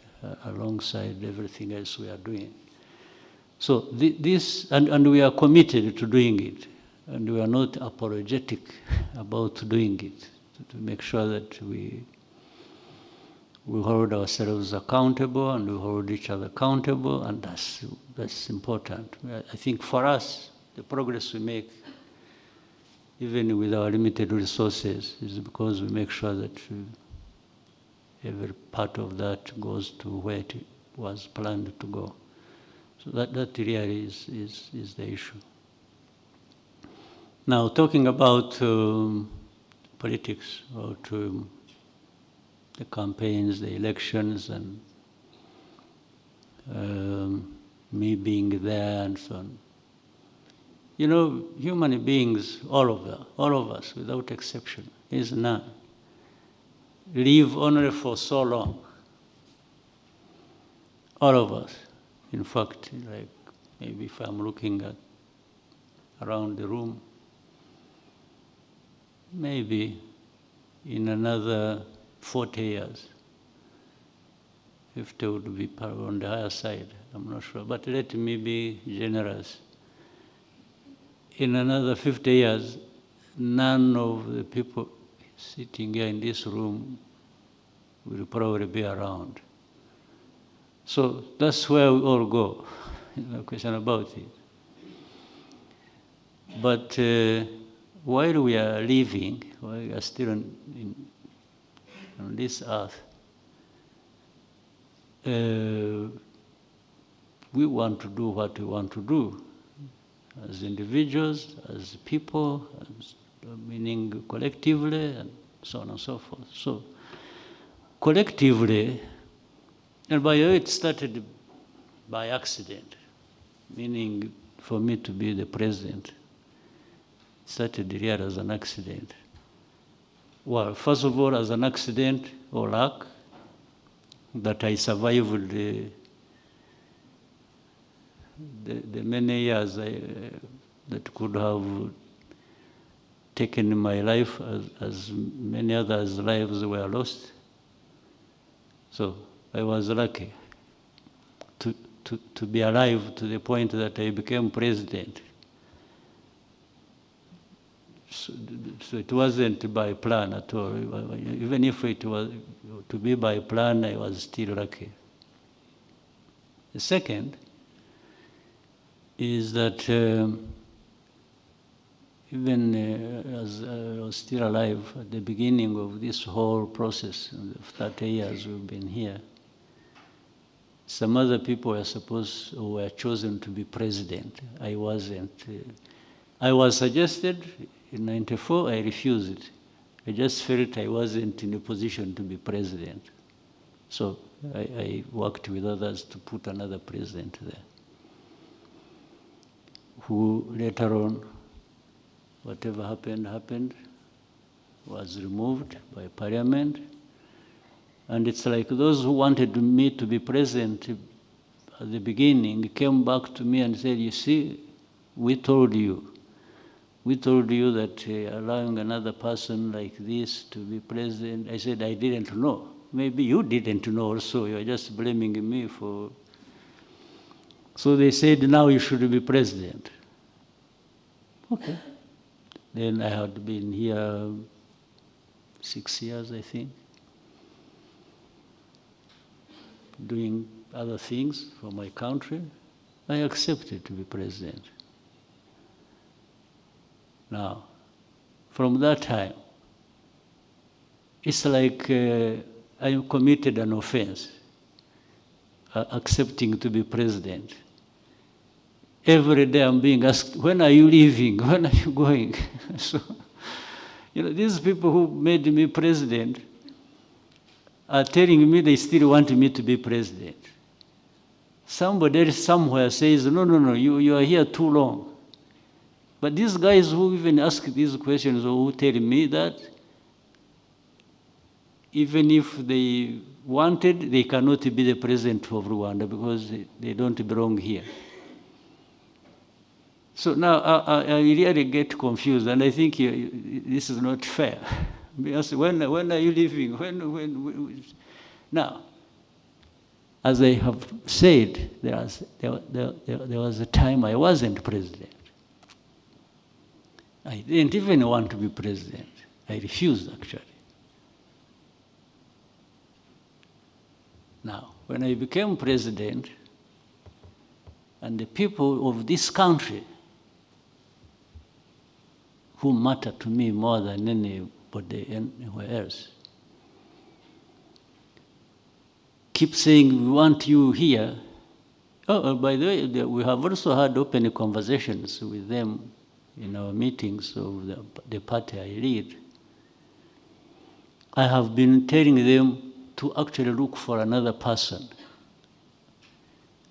alongside everything else we are doing. So this, and we are committed to doing it, and we are not apologetic about doing it, to make sure that we hold ourselves accountable and we hold each other accountable, and that's important. I think for us, the progress we make, even with our limited resources, is because we make sure that every part of that goes to where it was planned to go. So that really is the issue. Now, talking about politics, about the campaigns, the elections, and me being there and so on. You know, human beings, all of us, without exception, is none, live only for so long. All of us. In fact, like maybe if I'm looking at around the room, maybe in another 40 years, 50 would be on the higher side, I'm not sure, but let me be generous. In another 50 years, none of the people sitting here in this room will probably be around. So that's where we all go, no question about it. But while we are living, while we are still on this earth, we want to do what we want to do as individuals, as people, meaning collectively, and so on and so forth. So collectively, and by the way, it started by accident, meaning for me to be the president, it started here as an accident. Well, first of all, as an accident or luck, that I survived the many years that could have taken my life as many others' lives were lost. So I was lucky to be alive to the point that I became president. So it wasn't by plan at all. Even if it was to be by plan, I was still lucky. The second is that even as I was still alive at the beginning of this whole process, of 30 years we've been here, some other people were chosen to be president. I wasn't. I was suggested in '94, I refused it. I just felt I wasn't in a position to be president. So I worked with others to put another president there, who later on, whatever happened, was removed by parliament. And it's like those who wanted me to be president at the beginning came back to me and said, you see, we told you that allowing another person like this to be president. I said, I didn't know. Maybe you didn't know also, you're just blaming me for. So they said, now you should be president. Okay. Then I had been here 6 years, I think, doing other things for my country. I accepted to be president. Now, from that time, it's like I committed an offense, accepting to be president. Every day I'm being asked, when are you leaving? When are you going? So, these people who made me president are telling me they still want me to be president. Somebody else somewhere says, no, you are here too long. But these guys who even ask these questions or who tell me that, even if they wanted, they cannot be the president of Rwanda because they don't belong here. So now I really get confused, and I think this is not fair. Because when are you leaving? When? Now, as I have said, there was a time I wasn't president. I didn't even want to be president. I refused, actually. Now, when I became president, and the people of this country, who matter to me more than anybody anywhere else, keep saying, we want you here. Oh, by the way, we have also had open conversations with them in our meetings of the party I lead. I have been telling them to actually look for another person.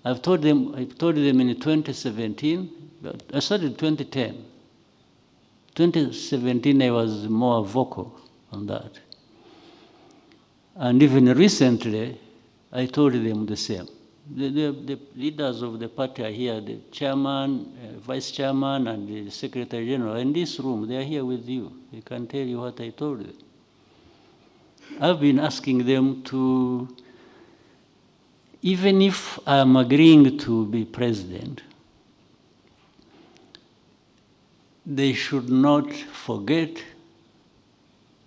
I told them in 2017, I started 2010. 2017, I was more vocal on that. And even recently, I told them the same. The leaders of the party are here, the chairman, vice chairman, and the secretary general. In this room, they are here with you. They can tell you what I told them. I've been asking them to, even if I'm agreeing to be president, they should not forget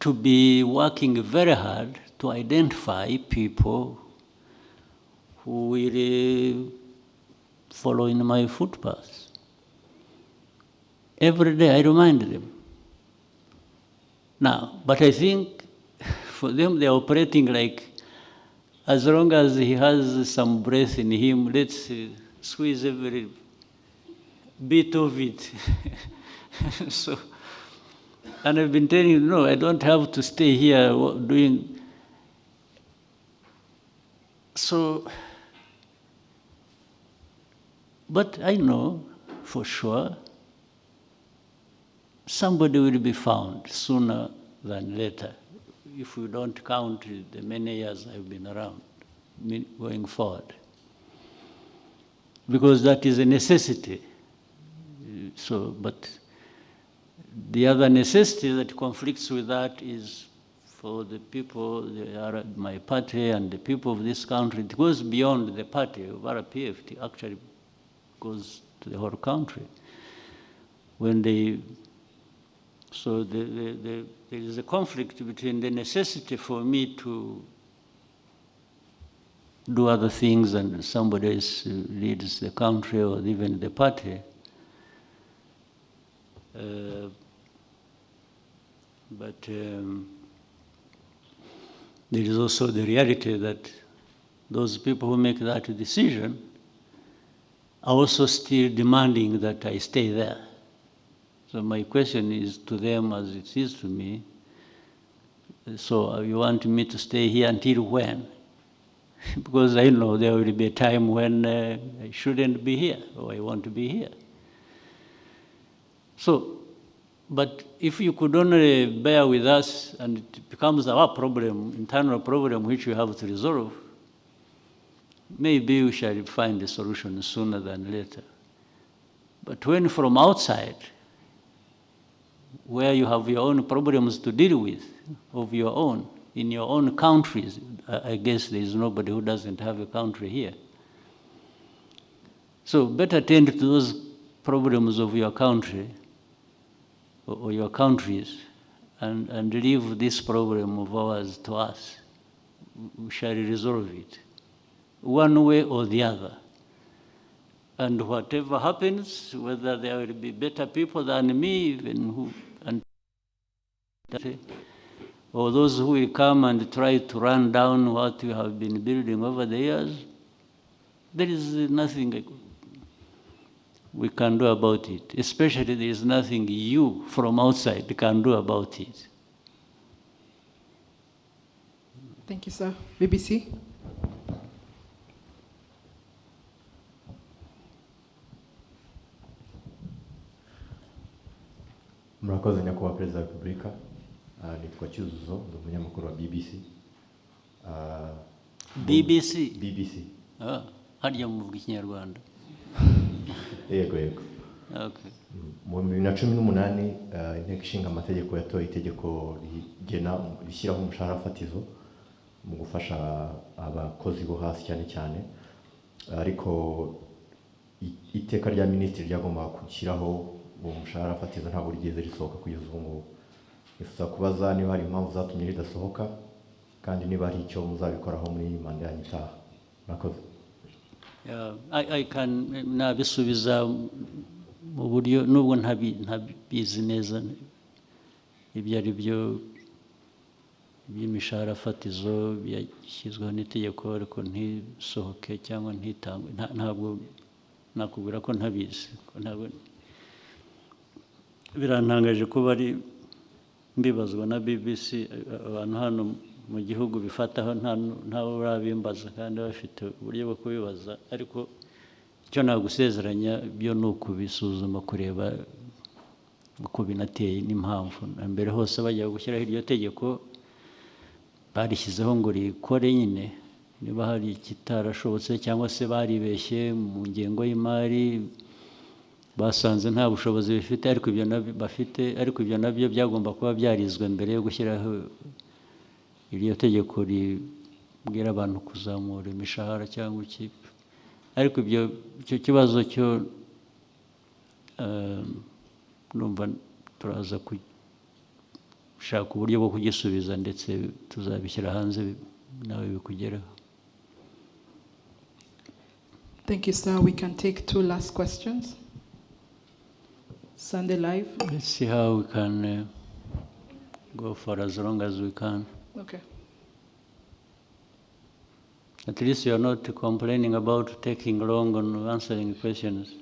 to be working very hard to identify people who will follow in my footpaths. Every day I remind them. Now, but I think for them they're operating like, as long as he has some breath in him, let's squeeze every bit of it. So, and I've been telling you, no, I don't have to stay here doing. So, but I know for sure somebody will be found sooner than later, if we don't count the many years I've been around, going forward. Because that is a necessity. So, but The other necessity that conflicts with that is for the people, my party and the people of this country. It goes beyond the party of RPF. It actually goes to the whole country. When they, so there is a conflict between the necessity for me to do other things and somebody else leads the country or even the party. But there is also the reality that those people who make that decision are also still demanding that I stay there. So my question is to them as it is to me, so you want me to stay here until when? Because I know there will be a time when I shouldn't be here, or I want to be here. So, but if you could only bear with us and it becomes our problem, internal problem which we have to resolve, maybe we shall find a solution sooner than later. But when from outside, where you have your own problems to deal with, of your own, in your own countries, I guess there is nobody who doesn't have a country here. So better tend to those problems of your country, or your countries, and leave this problem of ours to us. We shall resolve it, one way or the other. And whatever happens, whether there will be better people than me, even or those who will come and try to run down what you have been building over the years, there is nothing we can do about it. Especially there is nothing you from outside can do about it. Thank you, sir. BBC. Murakoze nyakubahwa Perezida wa Repubulika. Nitwa Cyuzuzo, ndi umunyamakuru wa BBC. BBC? BBC. Hariya muvuga Ikinyarwanda. Yego. Okay. Mu 2018 inteko ishinga amategeko yatoye itegeko rishyiraho umushahara fatizo mu gufasha abakozi bo hasi cyane, ariko iteka rya minisitiri ryagomba gushyiraho uwo mushahara fatizo ntabwo rigeze risohoka kugeza ubu ngubu. Nifuza kubaza niba hari impamvu zatumye ridasohoka kandi niba hari icyo muzabikoraho muri manda yanyu itaha. Murakoze. I can nabisubiza mu buryo nubwo ntabizi neza ibyo ari byo by'imishahara fatizo byashyizweho n'itegeko ariko ntisohoke cyangwa ntitangwe. Ntabwo nakubwira ko ntabizi. Birantangaje ko bari mbibazwa na BBC, abantu hano mu gihugu bifataho ntawe urabimbaza kandi bafite uburyo bwo kubibaza, ariko icyo nagusezeranya byo ni ukubisuzuma kureba uko binateye n'impamvu. Mbere hose bajya gushyiraho iryo tegeko barishyizeho ngo rikore nyine, niba hari ikitarashobotse cyangwa se baribeshye mu ngengo y'imari basanze nta bushobozi bifite, ariko ibyo nabyo bafite, ariko ibyo nabyo byagomba kuba byarizwe mbere yo gushyiraho iryo tegeko ribwira abantu kuzamura imishahara cyangwa iki. Ariko icyo kibazo cyo numva turaza gushaka uburyo bwo kugisubiza ndetse tuzabishyira hanze nawe bikugeraho. Thank you, sir. We can take 2 last questions. Sunday Live. Let's see how we can go for as long as we can. Okay. At least you are not complaining about taking long on answering questions.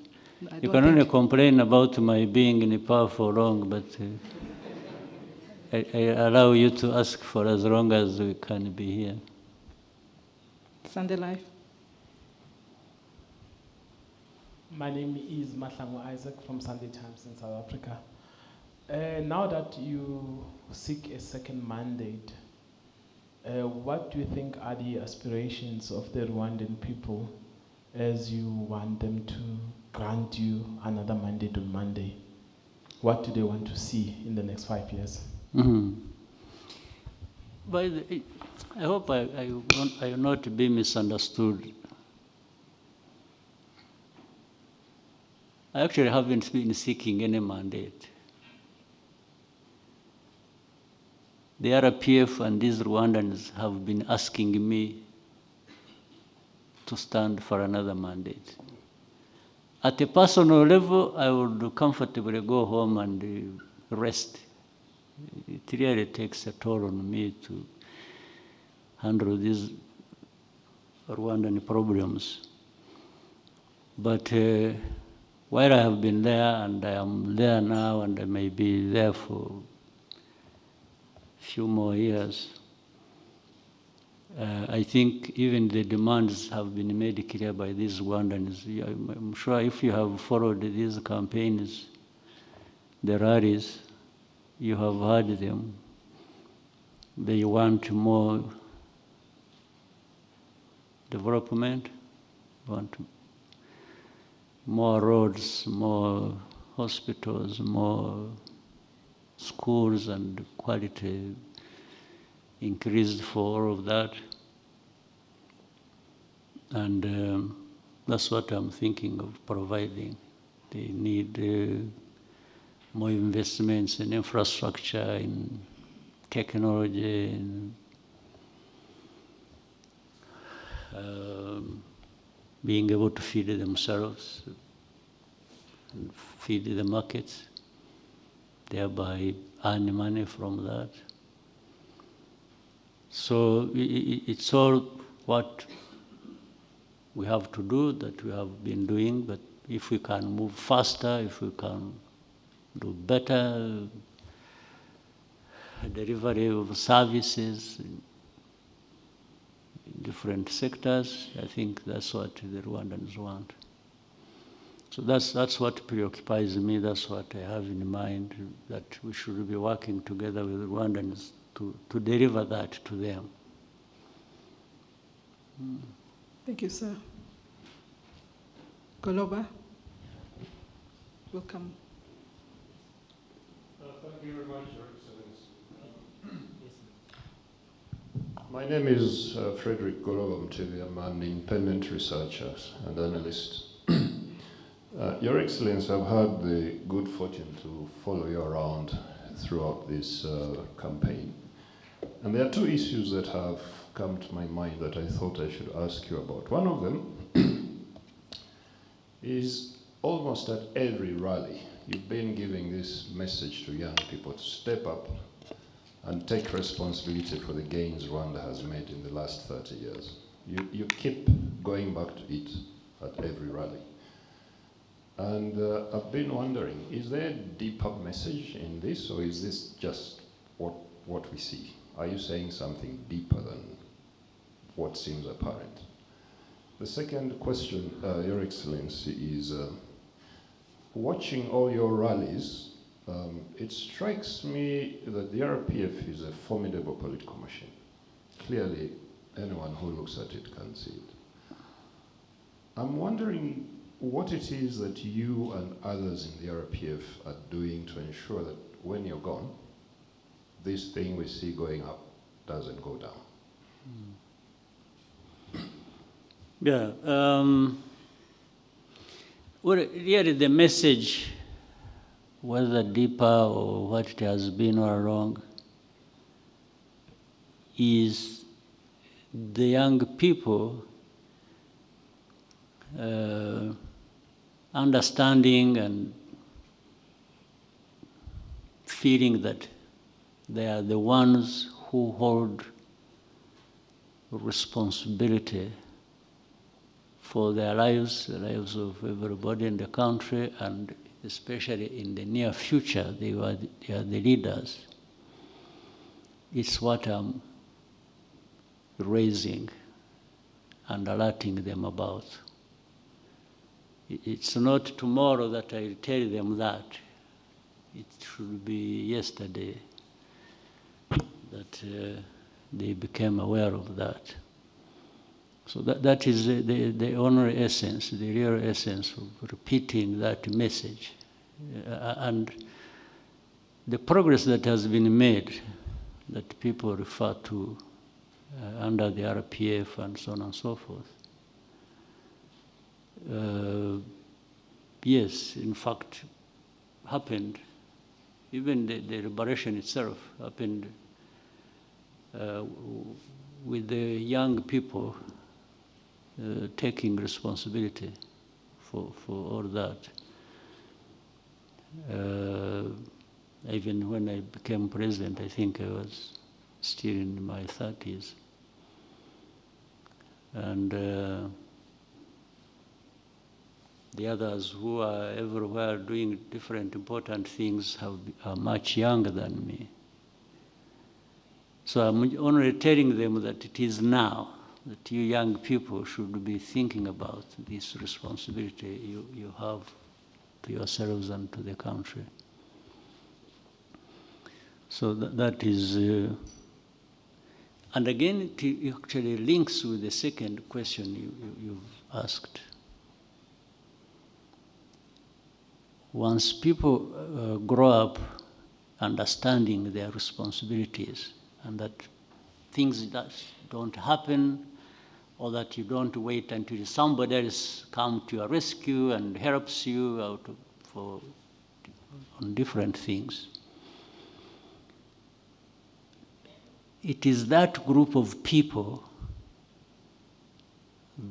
You I can only complain about my being in power for long, but I allow you to ask for as long as we can be here. Sunday Live. My name is Mahlangu Isaac from Sunday Times in South Africa. Now that you seek a second mandate, what do you think are the aspirations of the Rwandan people as you want them to grant you another mandate on Monday? what do they want to see in the next 5 years? But I hope I will not be misunderstood. I actually haven't been seeking any mandate. The RPF and these Rwandans have been asking me to stand for another mandate. At a personal level, I would comfortably go home and rest. It really takes a toll on me to handle these Rwandan problems. But while I have been there, and I am there now, and I may be there for a few more years, I think even the demands have been made clear by these Rwandans. I'm sure if you have followed these campaigns, the rallies, you have heard them. They want more development, want more roads, more hospitals, more schools, and quality increased for all of that. And that's what I'm thinking of providing. They need more investments in infrastructure, in technology, in being able to feed themselves, and feed the markets, thereby earn money from that. So it's all what we have to do, that we have been doing, but if we can move faster, if we can do better delivery of services in different sectors, I think that's what the Rwandans want. So that's what preoccupies me, that's what I have in mind, that we should be working together with the Rwandans to deliver that to them. Thank you, sir. Bwoba, welcome. Thank you very much, Your Excellency. My name is Frederick Bwoba Mtili. I'm an independent researcher and analyst. Your Excellency, I've had the good fortune to follow you around throughout this campaign. And there are two issues that have come to my mind that I thought I should ask you about. One of them is almost at every rally, you've been giving this message to young people to step up and take responsibility for the gains Rwanda has made in the last 30 years. You keep going back to it at every rally. And I've been wondering, is there a deeper message in this, or is this just what we see? Are you saying something deeper than what seems apparent? The second question, Your Excellency, is watching all your rallies, it strikes me that the RPF is a formidable political machine. Clearly, anyone who looks at it can see it. I'm wondering what it is that you and others in the RPF are doing to ensure that when you're gone, this thing we see going up doesn't go down. Yeah. Well, really the message, whether deeper or what it has been all along, is the young people understanding and feeling that they are the ones who hold responsibility for their lives, the lives of everybody in the country, and especially in the near future, they are the leaders. It's what I'm raising and alerting them about. It's not tomorrow that I tell them that. It should be yesterday that they became aware of that. So that is the only essence, the real essence of repeating that message. And the progress that has been made, that people refer to under the RPF and so on and so forth, yes, in fact, happened. Even the liberation itself happened with the young people taking responsibility for all that. Even when I became president, I think I was still in my 30s. And the others who are everywhere doing different important things are much younger than me. So I'm only telling them that it is now that you young people should be thinking about this responsibility you have to yourselves and to the country. So that is, and again, it actually links with the second question you've asked. Once people grow up understanding their responsibilities and that things that don't happen or that you don't wait until somebody else comes to your rescue and helps you out on different things. It is that group of people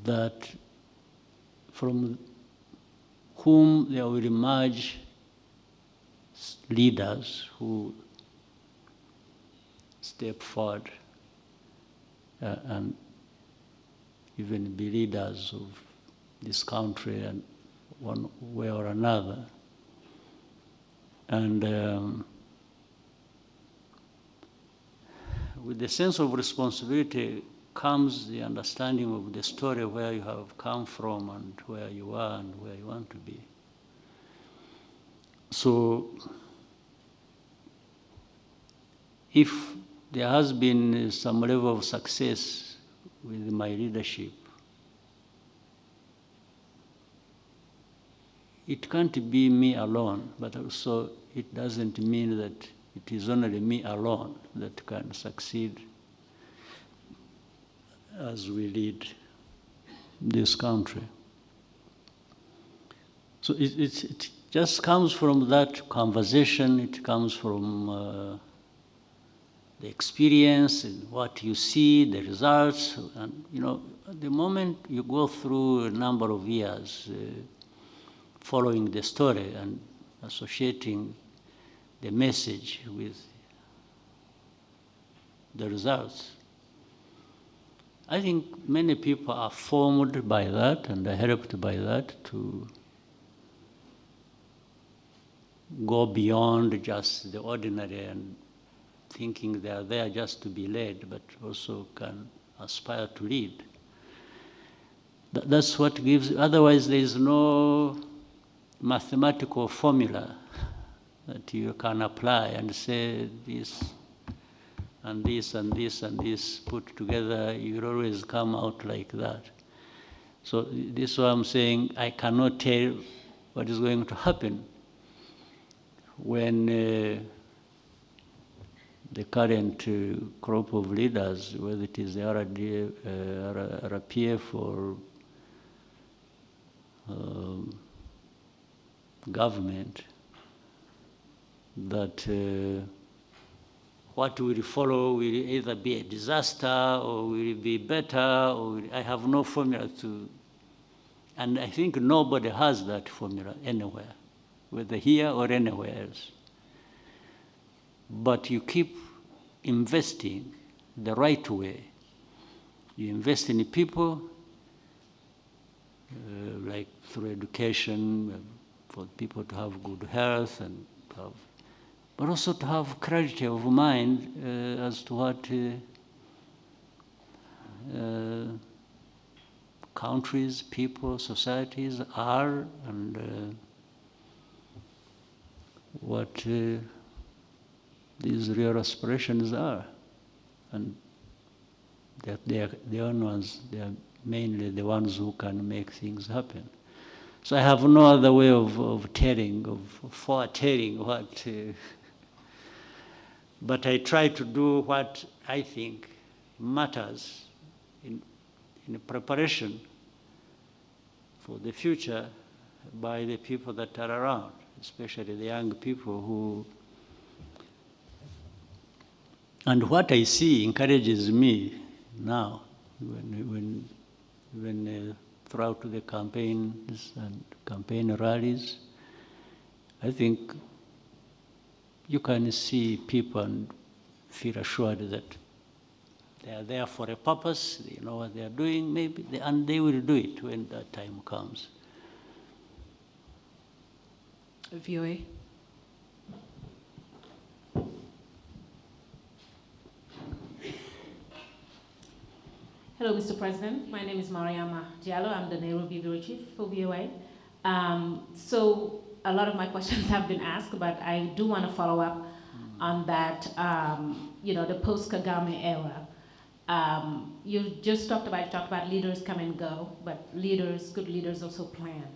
that from whom there will emerge leaders who step forward and even be leaders of this country in one way or another. And with the sense of responsibility comes the understanding of the story where you have come from and where you are and where you want to be. So if there has been some level of success with my leadership, it can't be me alone, but also it doesn't mean that it is only me alone that can succeed as we lead this country. So it just comes from that conversation, it comes from the experience and what you see, the results. And you know, the moment you go through a number of years following the story and associating the message with the results, I think many people are formed by that and are helped by that to go beyond just the ordinary and thinking they are there just to be led, but also can aspire to lead. That's what gives, otherwise there is no mathematical formula that you can apply and say this and this and this and this put together, you'll always come out like that. So this is why I'm saying I cannot tell what is going to happen when the current crop of leaders, whether it is the RPF or government, that what will follow will either be a disaster or will be better, or I have no formula to, and I think nobody has that formula anywhere, whether here or anywhere else. But you keep investing the right way. You invest in people, like through education, for people to have good health and have, but also to have clarity of mind as to what countries, people, societies are, and what these real aspirations are. And that they are the only ones, they are mainly the ones who can make things happen. So I have no other way of telling, of foretelling what But I try to do what I think matters in preparation for the future by the people that are around, especially the young people who. And what I see encourages me now, when throughout the campaigns and campaign rallies, I think you can see people and feel assured that they are there for a purpose, they know what they are doing, maybe, and they will do it when that time comes. VOA. Hello, Mr. President. My name is Mariama Diallo. I'm the Nairobi Bureau Chief for VOA. So a lot of my questions have been asked, but I do want to follow up on that, the post-KAGAME era. You just talked about leaders come and go, but good leaders also plan.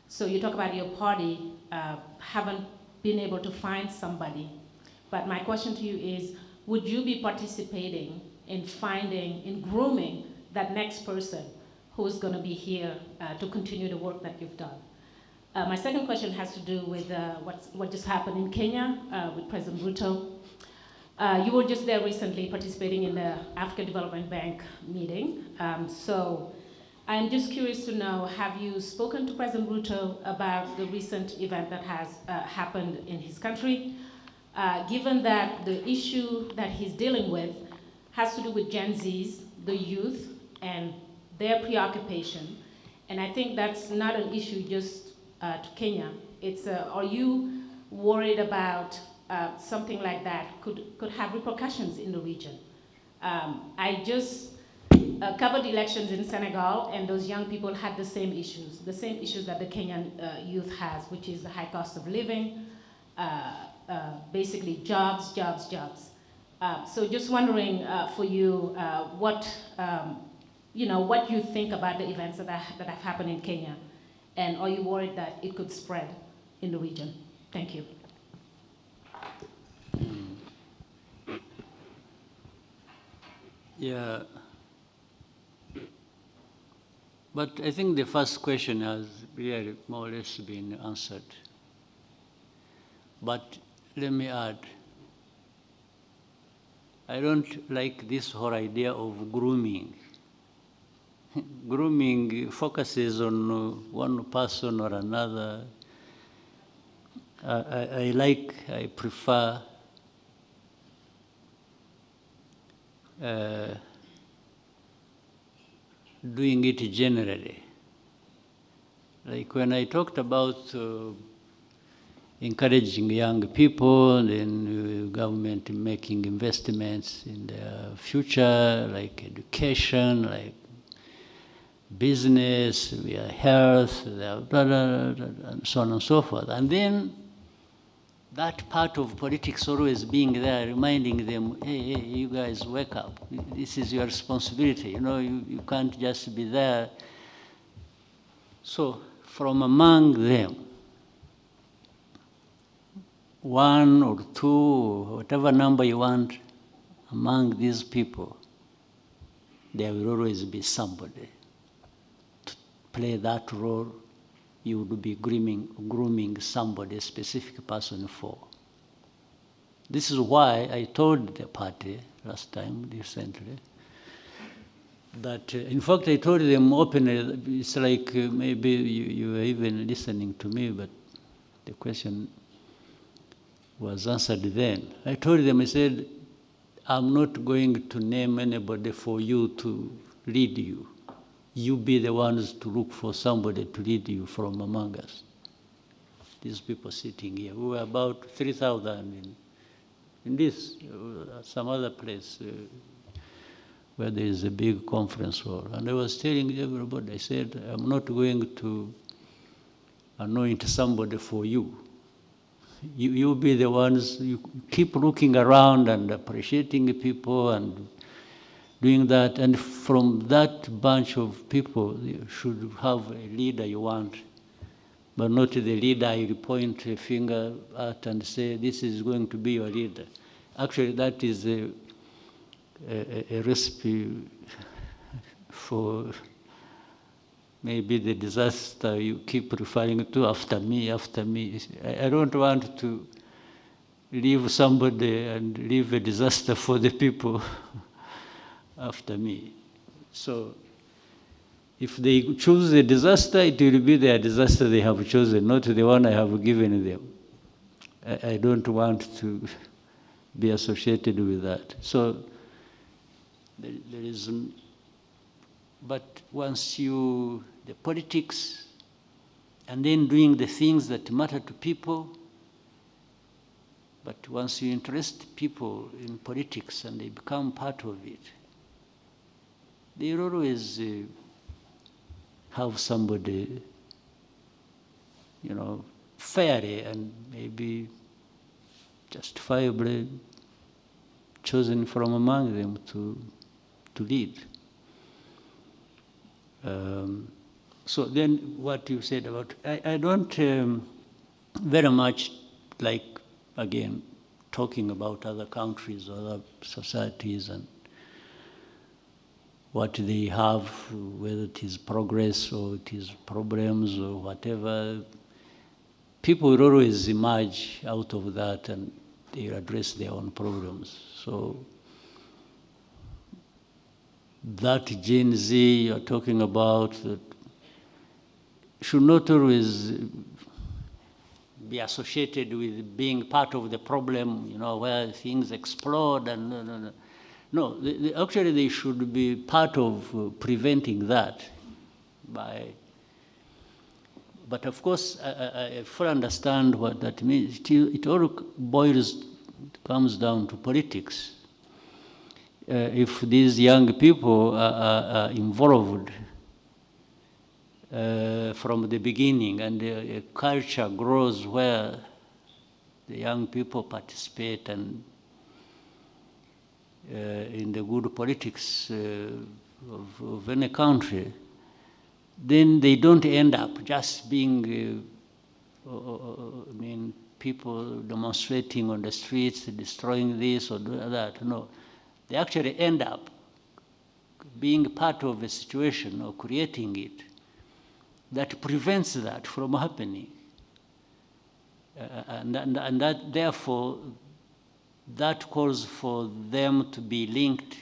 So you talk about your party haven't been able to find somebody, but my question to you is, would you be participating in grooming that next person who's going to be here to continue the work that you've done? My second question has to do with what just happened in Kenya with President RUTO. You were just there recently participating in the African Development Bank meeting. So I'm just curious to know, have you spoken to President RUTO about the recent event that has happened in his country? Given that the issue that he's dealing with has to do with Gen Zs, the youth, and their preoccupation. And I think that's not an issue just to Kenya. It's, are you worried about something like that could have repercussions in the region? I just covered elections in Senegal, and those young people had the same issues that the Kenyan youth has, which is the high cost of living, basically jobs. So just wondering for you what you think about the events that have happened in Kenya, and are you worried that it could spread in the region? Thank you. Yeah, but I think the first question has really more or less been answered. But let me add, I don't like this whole idea of grooming. Grooming focuses on one person or another. I prefer doing it generally. Like when I talked about encouraging young people, then government making investments in their future, like education, like business, health, and so on and so forth. And then that part of politics always being there, reminding them, hey, you guys wake up. This is your responsibility. You can't just be there. So from among them, one or two, whatever number you want, among these people, there will always be somebody to play that role. You would be grooming somebody, a specific person for. This is why I told the party last time, recently, that, in fact, I told them openly, it's like maybe you were even listening to me, but the question was answered then. I told them, I said, I'm not going to name anybody for you to lead you. You be the ones to look for somebody to lead you from among us. These people sitting here, we were about 3,000 in this, some other place where there is a big conference hall. And I was telling everybody, I said, I'm not going to anoint somebody for you. You be the ones, you keep looking around and appreciating people and doing that, and from that bunch of people, you should have a leader you want, but not the leader you point a finger at and say, this is going to be your leader. Actually, that is a recipe for maybe the disaster you keep referring to, after me, after me. I don't want to leave somebody and leave a disaster for the people after me. So if they choose a disaster, it will be their disaster they have chosen, not the one I have given them. I don't want to be associated with that. So there is, but once the politics, and then doing the things that matter to people, but once you interest people in politics and they become part of it, they always have somebody, fairly and maybe justifiably chosen from among them to lead. So then what you said about, I don't very much like, again, talking about other countries or other societies and what they have, whether it is progress or it is problems or whatever. People will always emerge out of that and they address their own problems. So that Gen Z you're talking about that should not always be associated with being part of the problem, where things explode and no. Actually, they should be part of preventing that but of course, I fully understand what that means. It all comes down to politics. If these young people are involved from the beginning and a culture grows where the young people participate and in the good politics of any country, then they don't end up just being, people demonstrating on the streets, destroying this or that. No, they actually end up being part of a situation or creating it that prevents that from happening. And that, therefore, that calls for them to be linked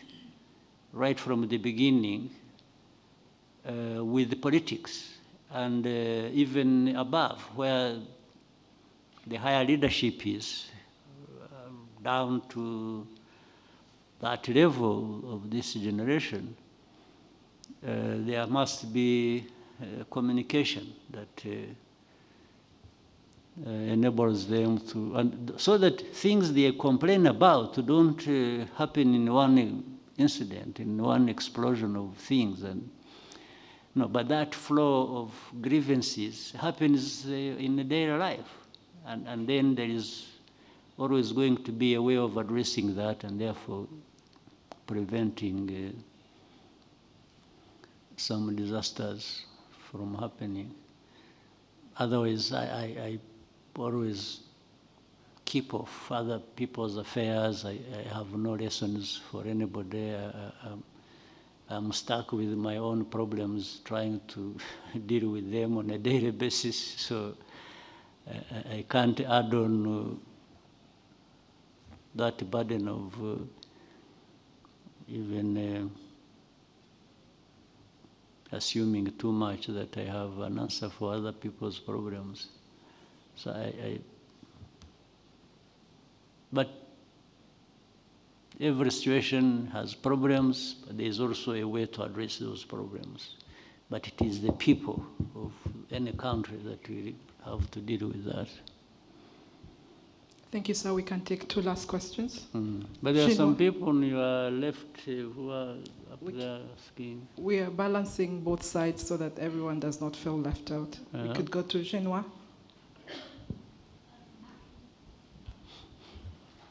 right from the beginning with the politics, and even above, where the higher leadership is, down to that level of this generation, there must be communication that enables them to, and so that things they complain about don't happen in one incident, in one explosion of things. And no, but that flow of grievances happens in the daily life. And then there is always going to be a way of addressing that and therefore preventing some disasters from happening. Otherwise, I always keep off other people's affairs. I have no lessons for anybody. I'm stuck with my own problems, trying to deal with them on a daily basis. So I can't add on that burden of even assuming too much that I have an answer for other people's problems. So but every situation has problems, but there is also a way to address those problems. But it is the people of any country that we have to deal with that. Thank you, sir. We can take two last questions. But there are some people on your left who are up there asking. We are balancing both sides so that everyone does not feel left out. We could go to Genoa.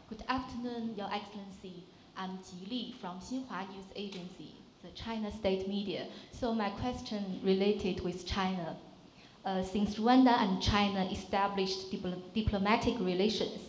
Good afternoon, Your Excellency. I'm Ji Li from Xinhua News Agency, the China state media. So my question related with China. Since Rwanda and China established diplomatic relations,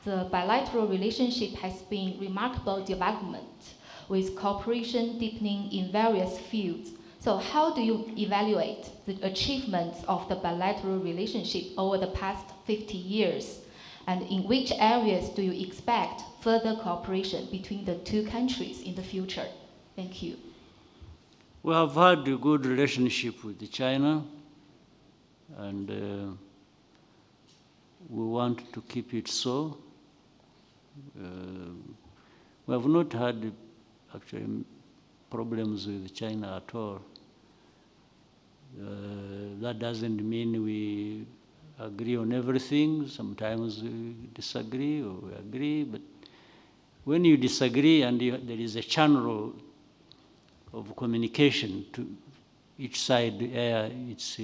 the bilateral relationship has been remarkable development, with cooperation deepening in various fields. So how do you evaluate the achievements of the bilateral relationship over the past 50 years? And in which areas do you expect further cooperation between the two countries in the future? Thank you. We have had a good relationship with China, and we want to keep it so. We have not had actually problems with China at all. That doesn't mean we agree on everything. Sometimes we disagree or we agree, but when you disagree and there is a channel of communication to each side, it's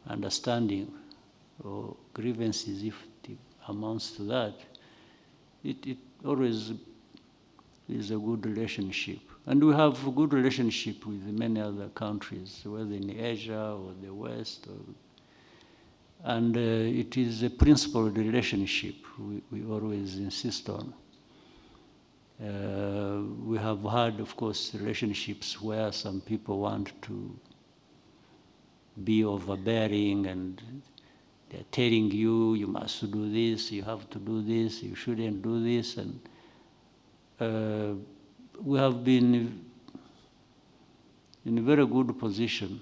understanding or grievances, if it amounts to that, it always is a good relationship. And we have a good relationship with many other countries, whether in Asia or the West. And it is a principled relationship we always insist on. We have had, of course, relationships where some people want to be overbearing and they're telling you, you must do this, you have to do this, you shouldn't do this. And we have been in a very good position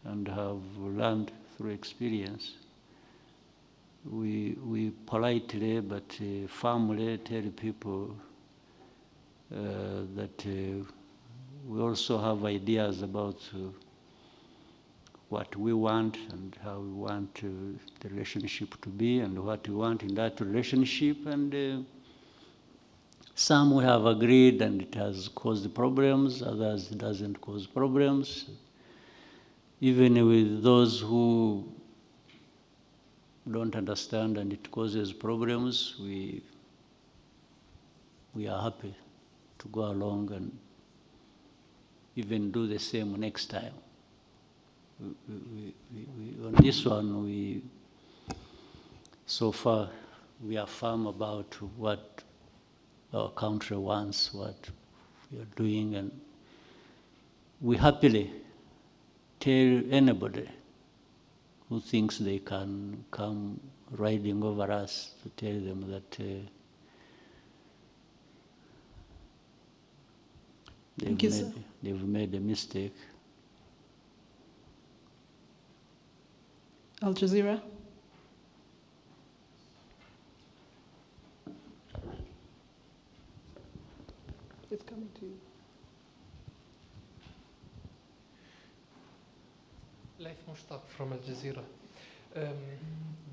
and have learned through experience. We politely but firmly tell people that we also have ideas about what we want and how we want the relationship to be and what we want in that relationship. And some we have agreed and it has caused problems, others it doesn't cause problems. Even with those who don't understand and it causes problems, we are happy to go along and even do the same next time. On this one, so far, we are firm about what our country wants, what we are doing, and we happily tell anybody who thinks they can come riding over us to tell them that they've made a mistake. Al Jazeera. It's coming to you. Laif Mushtaq from Al Jazeera.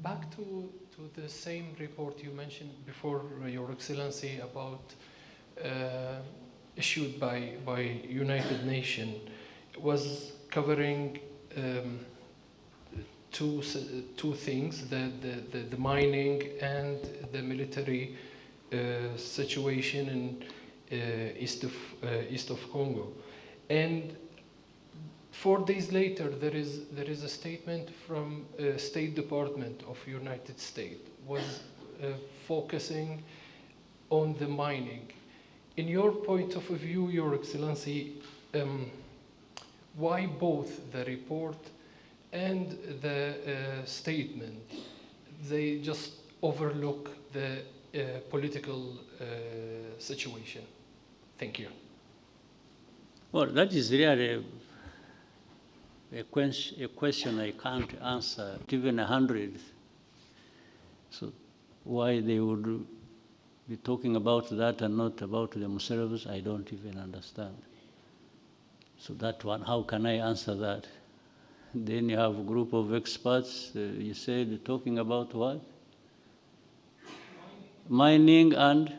Back to the same report you mentioned before, Your Excellency, about issued by United Nations, was covering two things: the mining and the military situation in east of Congo. And 4 days later, there is a statement from State Department of United States was focusing on the mining. In your point of view, Your Excellency, why both the report and the statement, they just overlook the political situation? Thank you. Well, that is really a question I can't answer, even 100. So why they would be talking about that and not about themselves, I don't even understand. So that one, how can I answer that? Then you have a group of experts, you said, talking about what? Mining and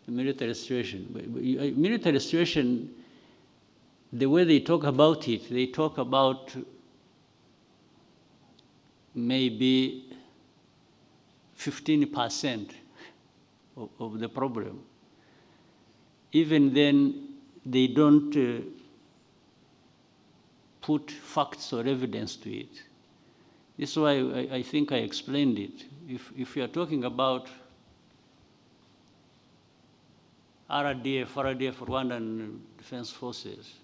military situation. Military situation, the way they talk about it, they talk about maybe 15% of the problem. Even then, they don't put facts or evidence to it. This is why I think I explained it. If you are talking about RDF, Rwandan Defense Forces,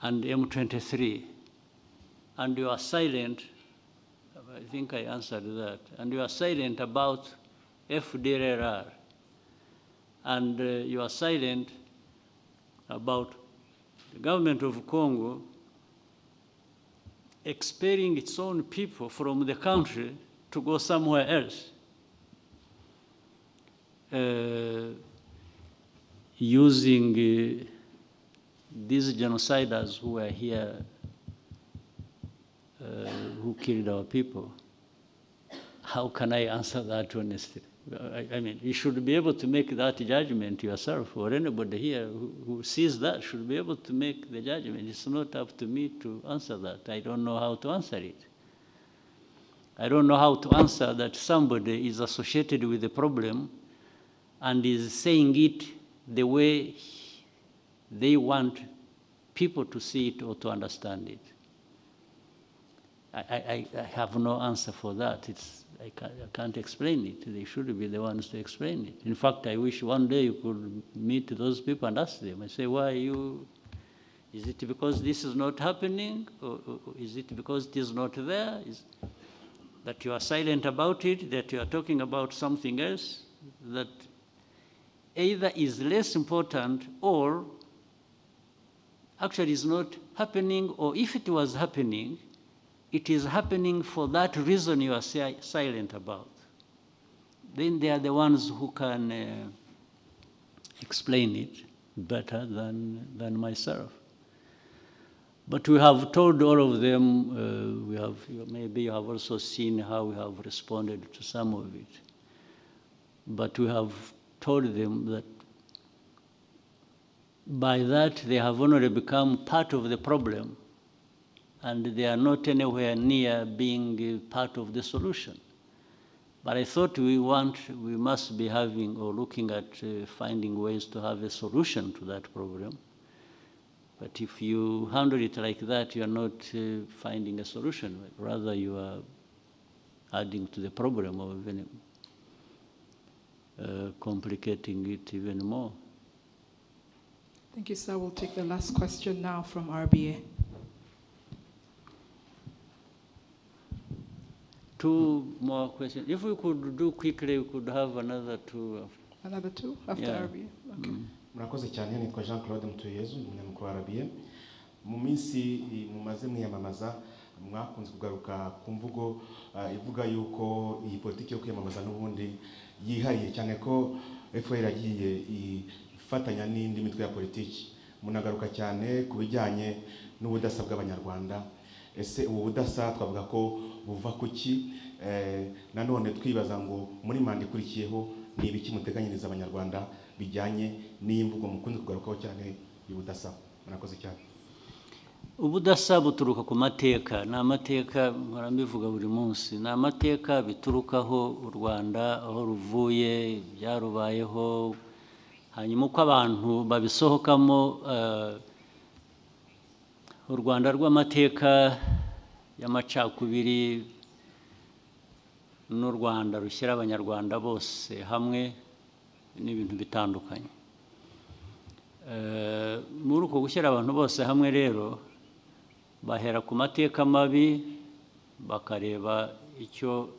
and M23, and you are silent, I think I answered that, and you are silent about FDLR, and you are silent about the government of Congo expelling its own people from the country to go somewhere else, using these genociders who are here, who killed our people. How can I answer that honestly? I mean, you should be able to make that judgment yourself, or anybody here who sees that should be able to make the judgment. It's not up to me to answer that. I don't know how to answer it. I don't know how to answer that somebody is associated with the problem and is saying it the way they want people to see it or to understand it. I have no answer for that. I can't explain it. They should be the ones to explain it. In fact, I wish one day you could meet those people and ask them and say, why you, is it because this is not happening? Or is it because it is not there? That you are silent about it, that you are talking about something else that either is less important or actually is not happening, or if it was happening, it is happening for that reason you are silent about. Then they are the ones who can explain it better than myself. But we have told all of them, maybe you have also seen how we have responded to some of it. But we have told them that by that they have only become part of the problem, and they are not anywhere near being part of the solution. But I thought we must be having or looking at finding ways to have a solution to that problem. But if you handle it like that, you are not finding a solution. Rather, you are adding to the problem or even complicating it even more. Thank you, sir. We'll take the last question now from RBA. Two more questions. If we could do quickly, we could have another two. Another two after RBA? Okay. Murakoze cyane, nitwa Jean Claude Mutuyezu, umunyamukuru wa RBA. Mu minsi mumaze mwiyamamaza mwakunze kugaruka ku mvugo ivuga yuko iyi politiki yo kwiyamamaza n'ubundi yihariye cyane ko FDLR yagiye ifatanya n'indi mitwe ya politiki. Munagaruka cyane ku bijyanye n'ubudasa bw'Abanyarwanda. Ese ubu budasa twavuga ko buva kuki? Nanone twibaza ngo muri manda ikurikiyeho ni ibiki muteganyiriza Abanyarwanda bijyanye n'imvugo mukunze kugarukaho cyane y'ubudasa? Murakoze cyane. Ubudasa buturuka ku mateka. Ni amateka mbivuga buri munsi. Ni amateka biturukaho u Rwanda aho ruvuye, byarubayeho, hanyuma uko abantu babisohokamo. U Rwanda rw'amateka y'amacakubiri n'u Rwanda rushyira Abanyarwanda bose hamwe n'ibintu bitandukanye. Muri uko gushyira abantu bose hamwe rero bahera ku mateka mabi bakareba icyo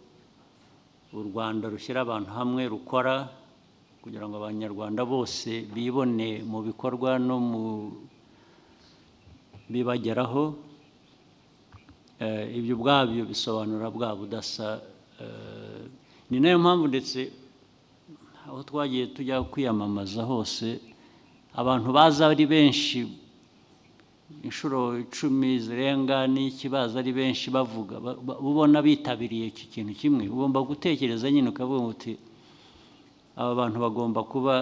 u Rwanda rushyira abantu hamwe rukora kugira ngo Abanyarwanda bose bibone mu bikorwa no mu bibageraho. Ibyo ubwabyo bisobanura bwa budasa. Ni nayo mpamvu ndetse aho twagiye tujya kwiyamamaza hose abantu baza ari benshi, inshuro 10 zirenga n'ikibazo ari benshi bavuga, ubona bitabiriye iki kintu kimwe. Ugomba gutekereza nyine ukavuga uti aba bantu bagomba kuba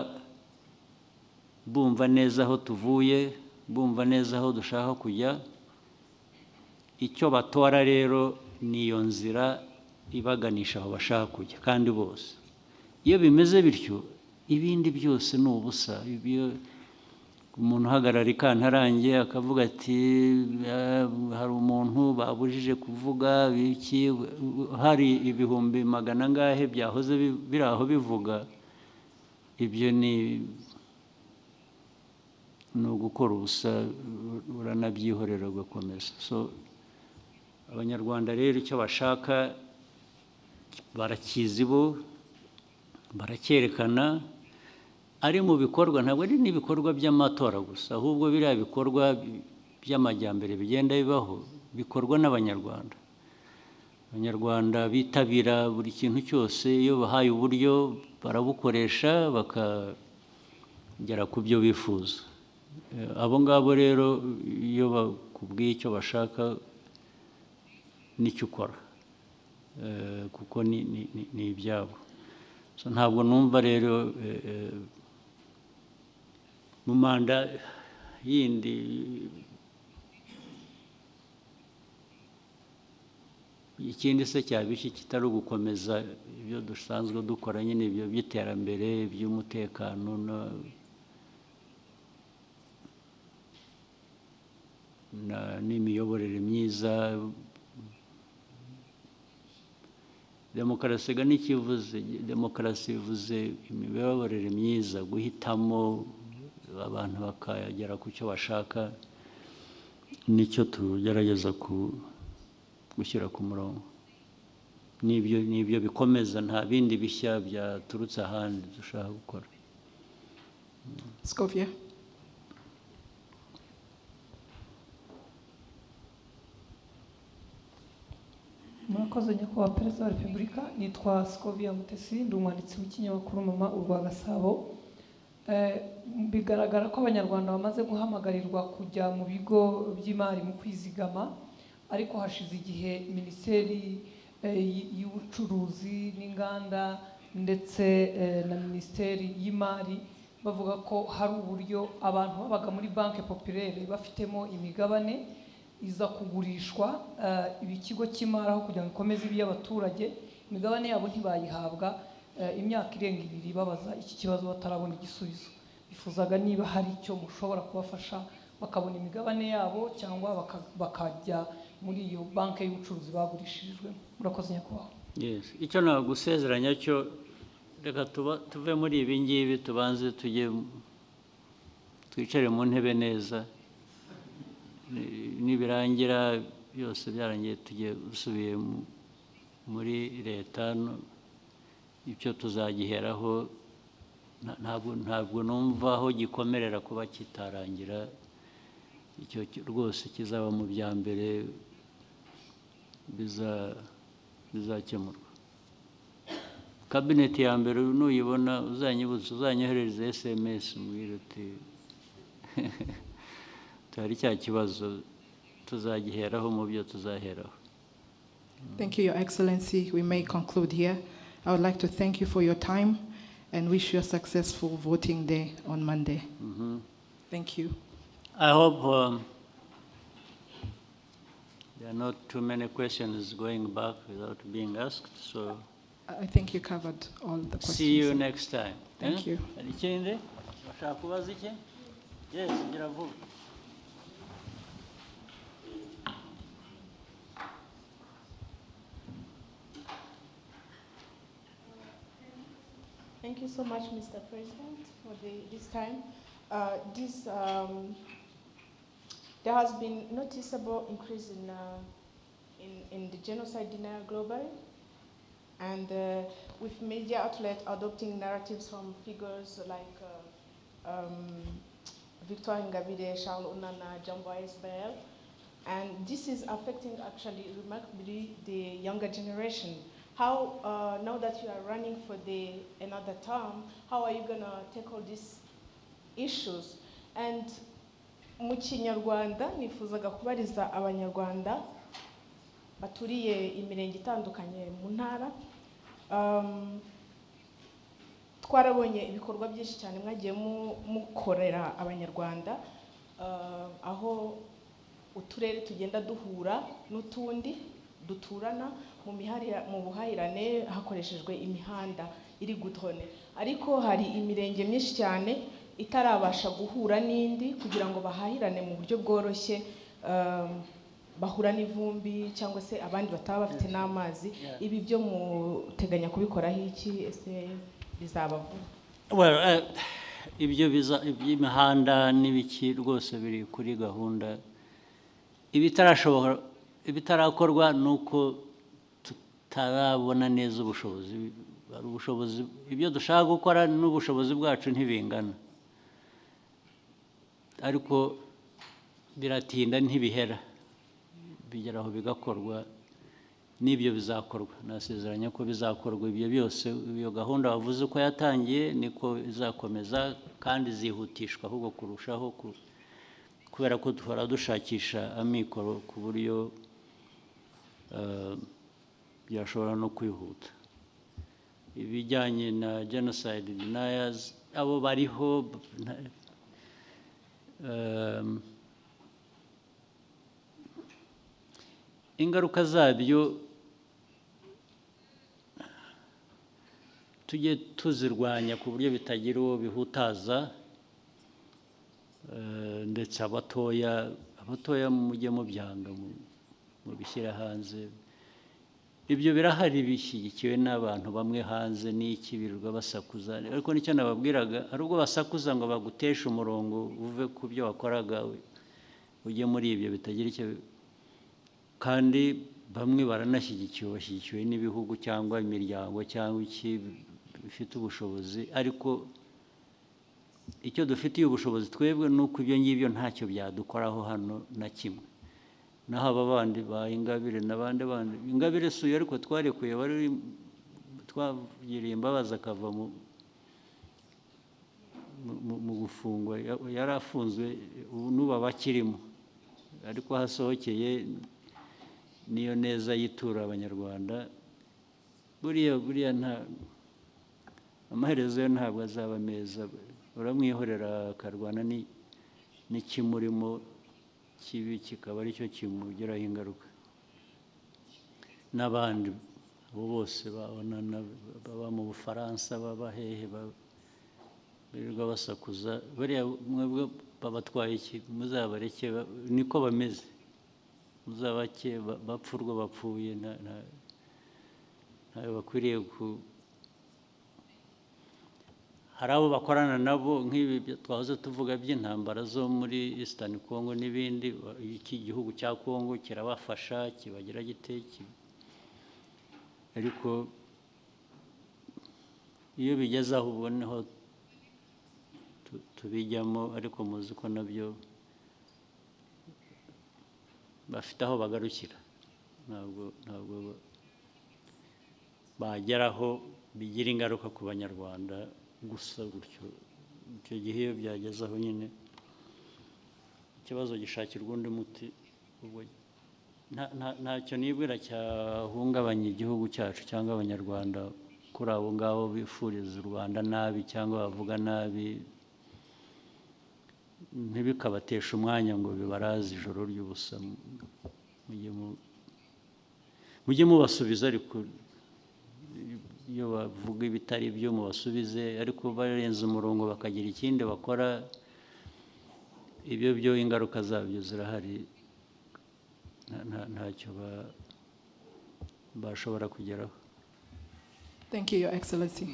bumva neza aho tuvuye, bumva neza aho dushaka kujya. Icyo batora rero ni iyo nzira ibaganisha aho bashaka kujya, kandi bose. Iyo bimeze bityo ibindi byose ni ubusa. umuntu uhagarara ikantarange akavuga ati hari umuntu babujije kuvuga biki hari ibihumbi magana ngahe byahoze biri aho bivuga ibyo ni ugukora ubusa uranabyihorera ugakomeza. So abanyarwanda rero icyo bashaka barakizi bo baracyerekana ari mu bikorwa, ntabwo ari n'ibikorwa by'amatora gusa, ahubwo biriya bikorwa by'amajyambere bigenda bibaho bikorwa n'abanyarwanda. Abanyarwanda bitabira buri kintu cyose, iyo bahaye uburyo barabukoresha bakagera ku byo bifuza. Abo ngabo rero iyo bakubwiye icyo bashaka nicyo ukora, kuko ni ibyabo. So ntabwo numva rero mu manda yindi ikindi se cyabishye kitari ugukomeza ibyo dusanzwe dukora nyine ibyo by'iterambere by'umutekano n'imiyoborere myiza. Demokarasi ga n'ikivuze, demokarasi bivuze imiyoborere myiza, guhitamo abantu bakagera ku cyo bashaka, nicyo tugerageza gushyira ku murongo. Nibyo bikomeza, nta bindi bishya byaturutse ahandi dushaka gukora. Kubya. Murakoze nyakubahwa Perezida wa Repubulika, nitwa Kubya Mutesi, ndi umwanditsi w'ikinyamakuru Mama urwa Gasabo. Bigaragara ko abanyarwanda bamaze guhamagarirwa kujya mu bigo by'imari mu kwizigama, ariko hashize igihe Minisiteri y'Ubucuruzi n'Inganda ndetse na Minisiteri y'Imari bavuga ko hari uburyo abantu babaga muri Banque Populaire bafitemo imigabane iza kugurishwa ikigo cy'imari aho kugira ngo ikomeze iby'abaturage, imigabane yabo ntibayihabwa imyaka irenga 2 babaza iki kibazo batarabona igisubizo. Bifuzaga niba hari icyo mushobora kubafasha bakabona imigabane yabo cyangwa bakajya muri iyo banke y'ubucuruzi bagurishirijwe. Murakoze nyakubahwa. Yes, icyo nagusezeranya cyo reka tuve muri ibi ngibi tubanze twicare mu ntebe neza, nibirangira byose byarangiye tugiye usubiye muri leta, icyo tuzagiheraho. Ntabwo numva aho gikomerera kuba kitarangira, icyo rwose kizaba mu bya mbere bizakemurwa. Kabineti ya mbere nuyibona uzanyibuza, uzanyoherereza SMS mbwira uti hari cya kibazo, tuzagiheraho mu byo tuzaheraho. Thank you, Your Excellency. We may conclude here. I would like to thank you for your time and wish you a successful voting day on Monday. Thank you. I hope there are not too many questions going back without being asked. So I think you covered all the questions. See you next time. Thank you. Yes, Thank you so much, Mr. President, for this time. There has been noticeable increase in the genocide denial globally, and with media outlets adopting narratives from figures like Victoire INGABIRE, Charles Onana, Jambo SBL, and this is affecting actually remarkably the younger generation. How, now that you are running for another term, how are you going to tackle these issues? And mu Kinyarwanda nifuzaga kubariza abanyarwanda baturiye imirenge itandukanye mu ntara, twarabonye ibikorwa byinshi cyane mwagiye mukorera abanyarwanda, aho uturere tugenda duhura n'utundi duturana mu buhahirane hakoreshejwe imihanda iri gutone, ariko hari imirenge myinshi cyane itarabasha guhura n'indi kugira ngo bahahirane mu buryo bworoshye, bahura n'ivumbi cyangwa se abandi bataba bafite n'amazi. Ibi byo muteganya kubikoraho iki? Ese bizaba vuba? Well, ibyo by'imihanda n'ibiki rwose biri kuri gahunda. Ibitarakorwa nuko tutarabona neza ubushobozi. Ubushobozi ibyo dushaka gukora n'ubushobozi bwacu ntibingana, ariko biratinda ntibihera, bigeraho bigakorwa. N'ibyo bizakorwa, nasezeranya ko bizakorwa. Ibyo byose, iyo gahunda wavuze ko yatangiye niko izakomeza kandi zihutishwa ahubwo kurushaho, kubera ko duhora dushakisha amikoro ku buryo byashobora no kwihuta. Ibijyanye na genocide deniers, abo bariho, ingaruka zabyo tujye tuzirwanya ku buryo bitagira uwo bihutaza, ndetse abatoya mujye mubyanga mu bishyira hanze. Ibyo birahari, bishyigikiwe n'abantu bamwe hanze, n'iki birirwa basakuza. Ariko nicyo nababwiraga, ari ubwo basakuza ngo baguteshe umurongo uve ku byo wakoraga ujye muri ibyo bitagira icyo. Kandi bamwe baranashyigikiwe, bashyigikiwe n'ibihugu cyangwa imiryango cyangwa iki bifite ubushobozi. Ariko icyo dufitiye ubushobozi twebwe ni uko ibyo ngibyo ntacyo byadukoraho hano na kimwe. Naho aba bandi ba Ingabire n'abandi bandi, Ingabire suye ariko twarekuye, twagiriye imbabazi akava mu gufungwa. Yari afunzwe, ubu n'ubu abakirimo, ariko hasohokeye niyo neza yitura Abanyarwanda. Buriya nta amaherezo yo ntabwo azaba meza. Uramwihorera akarwana n'ikimurimo kibi, kikaba aricyo kimugiraho ingaruka. N'abandi abo bose babonana, baba mu Bufaransa, baba hehe, birirwa basakuza. Bariya mwebwe babatwaye iki? Muzabareke, niko bameze. Muzabake bapfa urwo bapfuye, ntayo bakwiriye hari abo bakorana nabo nk'ibi twahoze tuvuga by'intambara zo muri Eastern Congo n'ibindi. Iki gihugu cya Congo kirabafasha, kibagira gite, ariko iyo bigeze aho uboneho tubijyamo. Ariko muzi ko nabyo bafite aho bagarukira, ntabwo bageraho bigira ingaruka ku Banyarwanda gusa gutyo. Icyo gihe iyo byageze aho nyine ikibazo gishakirwa undi muti. Ntacyo nibwira cyahungabanya igihugu cyacu cyangwa Abanyarwanda kuri abo ngabo bifuriza u Rwanda nabi cyangwa bavuga nabi. Ntibikabatesha umwanya ngo bibaraze ijoro ry'ubusa. Mujye mubasubiza, ariko iyo bavuga ibitari byo mubasubize, ariko barenze umurongo bakagira ikindi bakora, ibyo byo ingaruka zabyo zirahari, ntacyo bashobora kugeraho. Thank you, Your Excellency.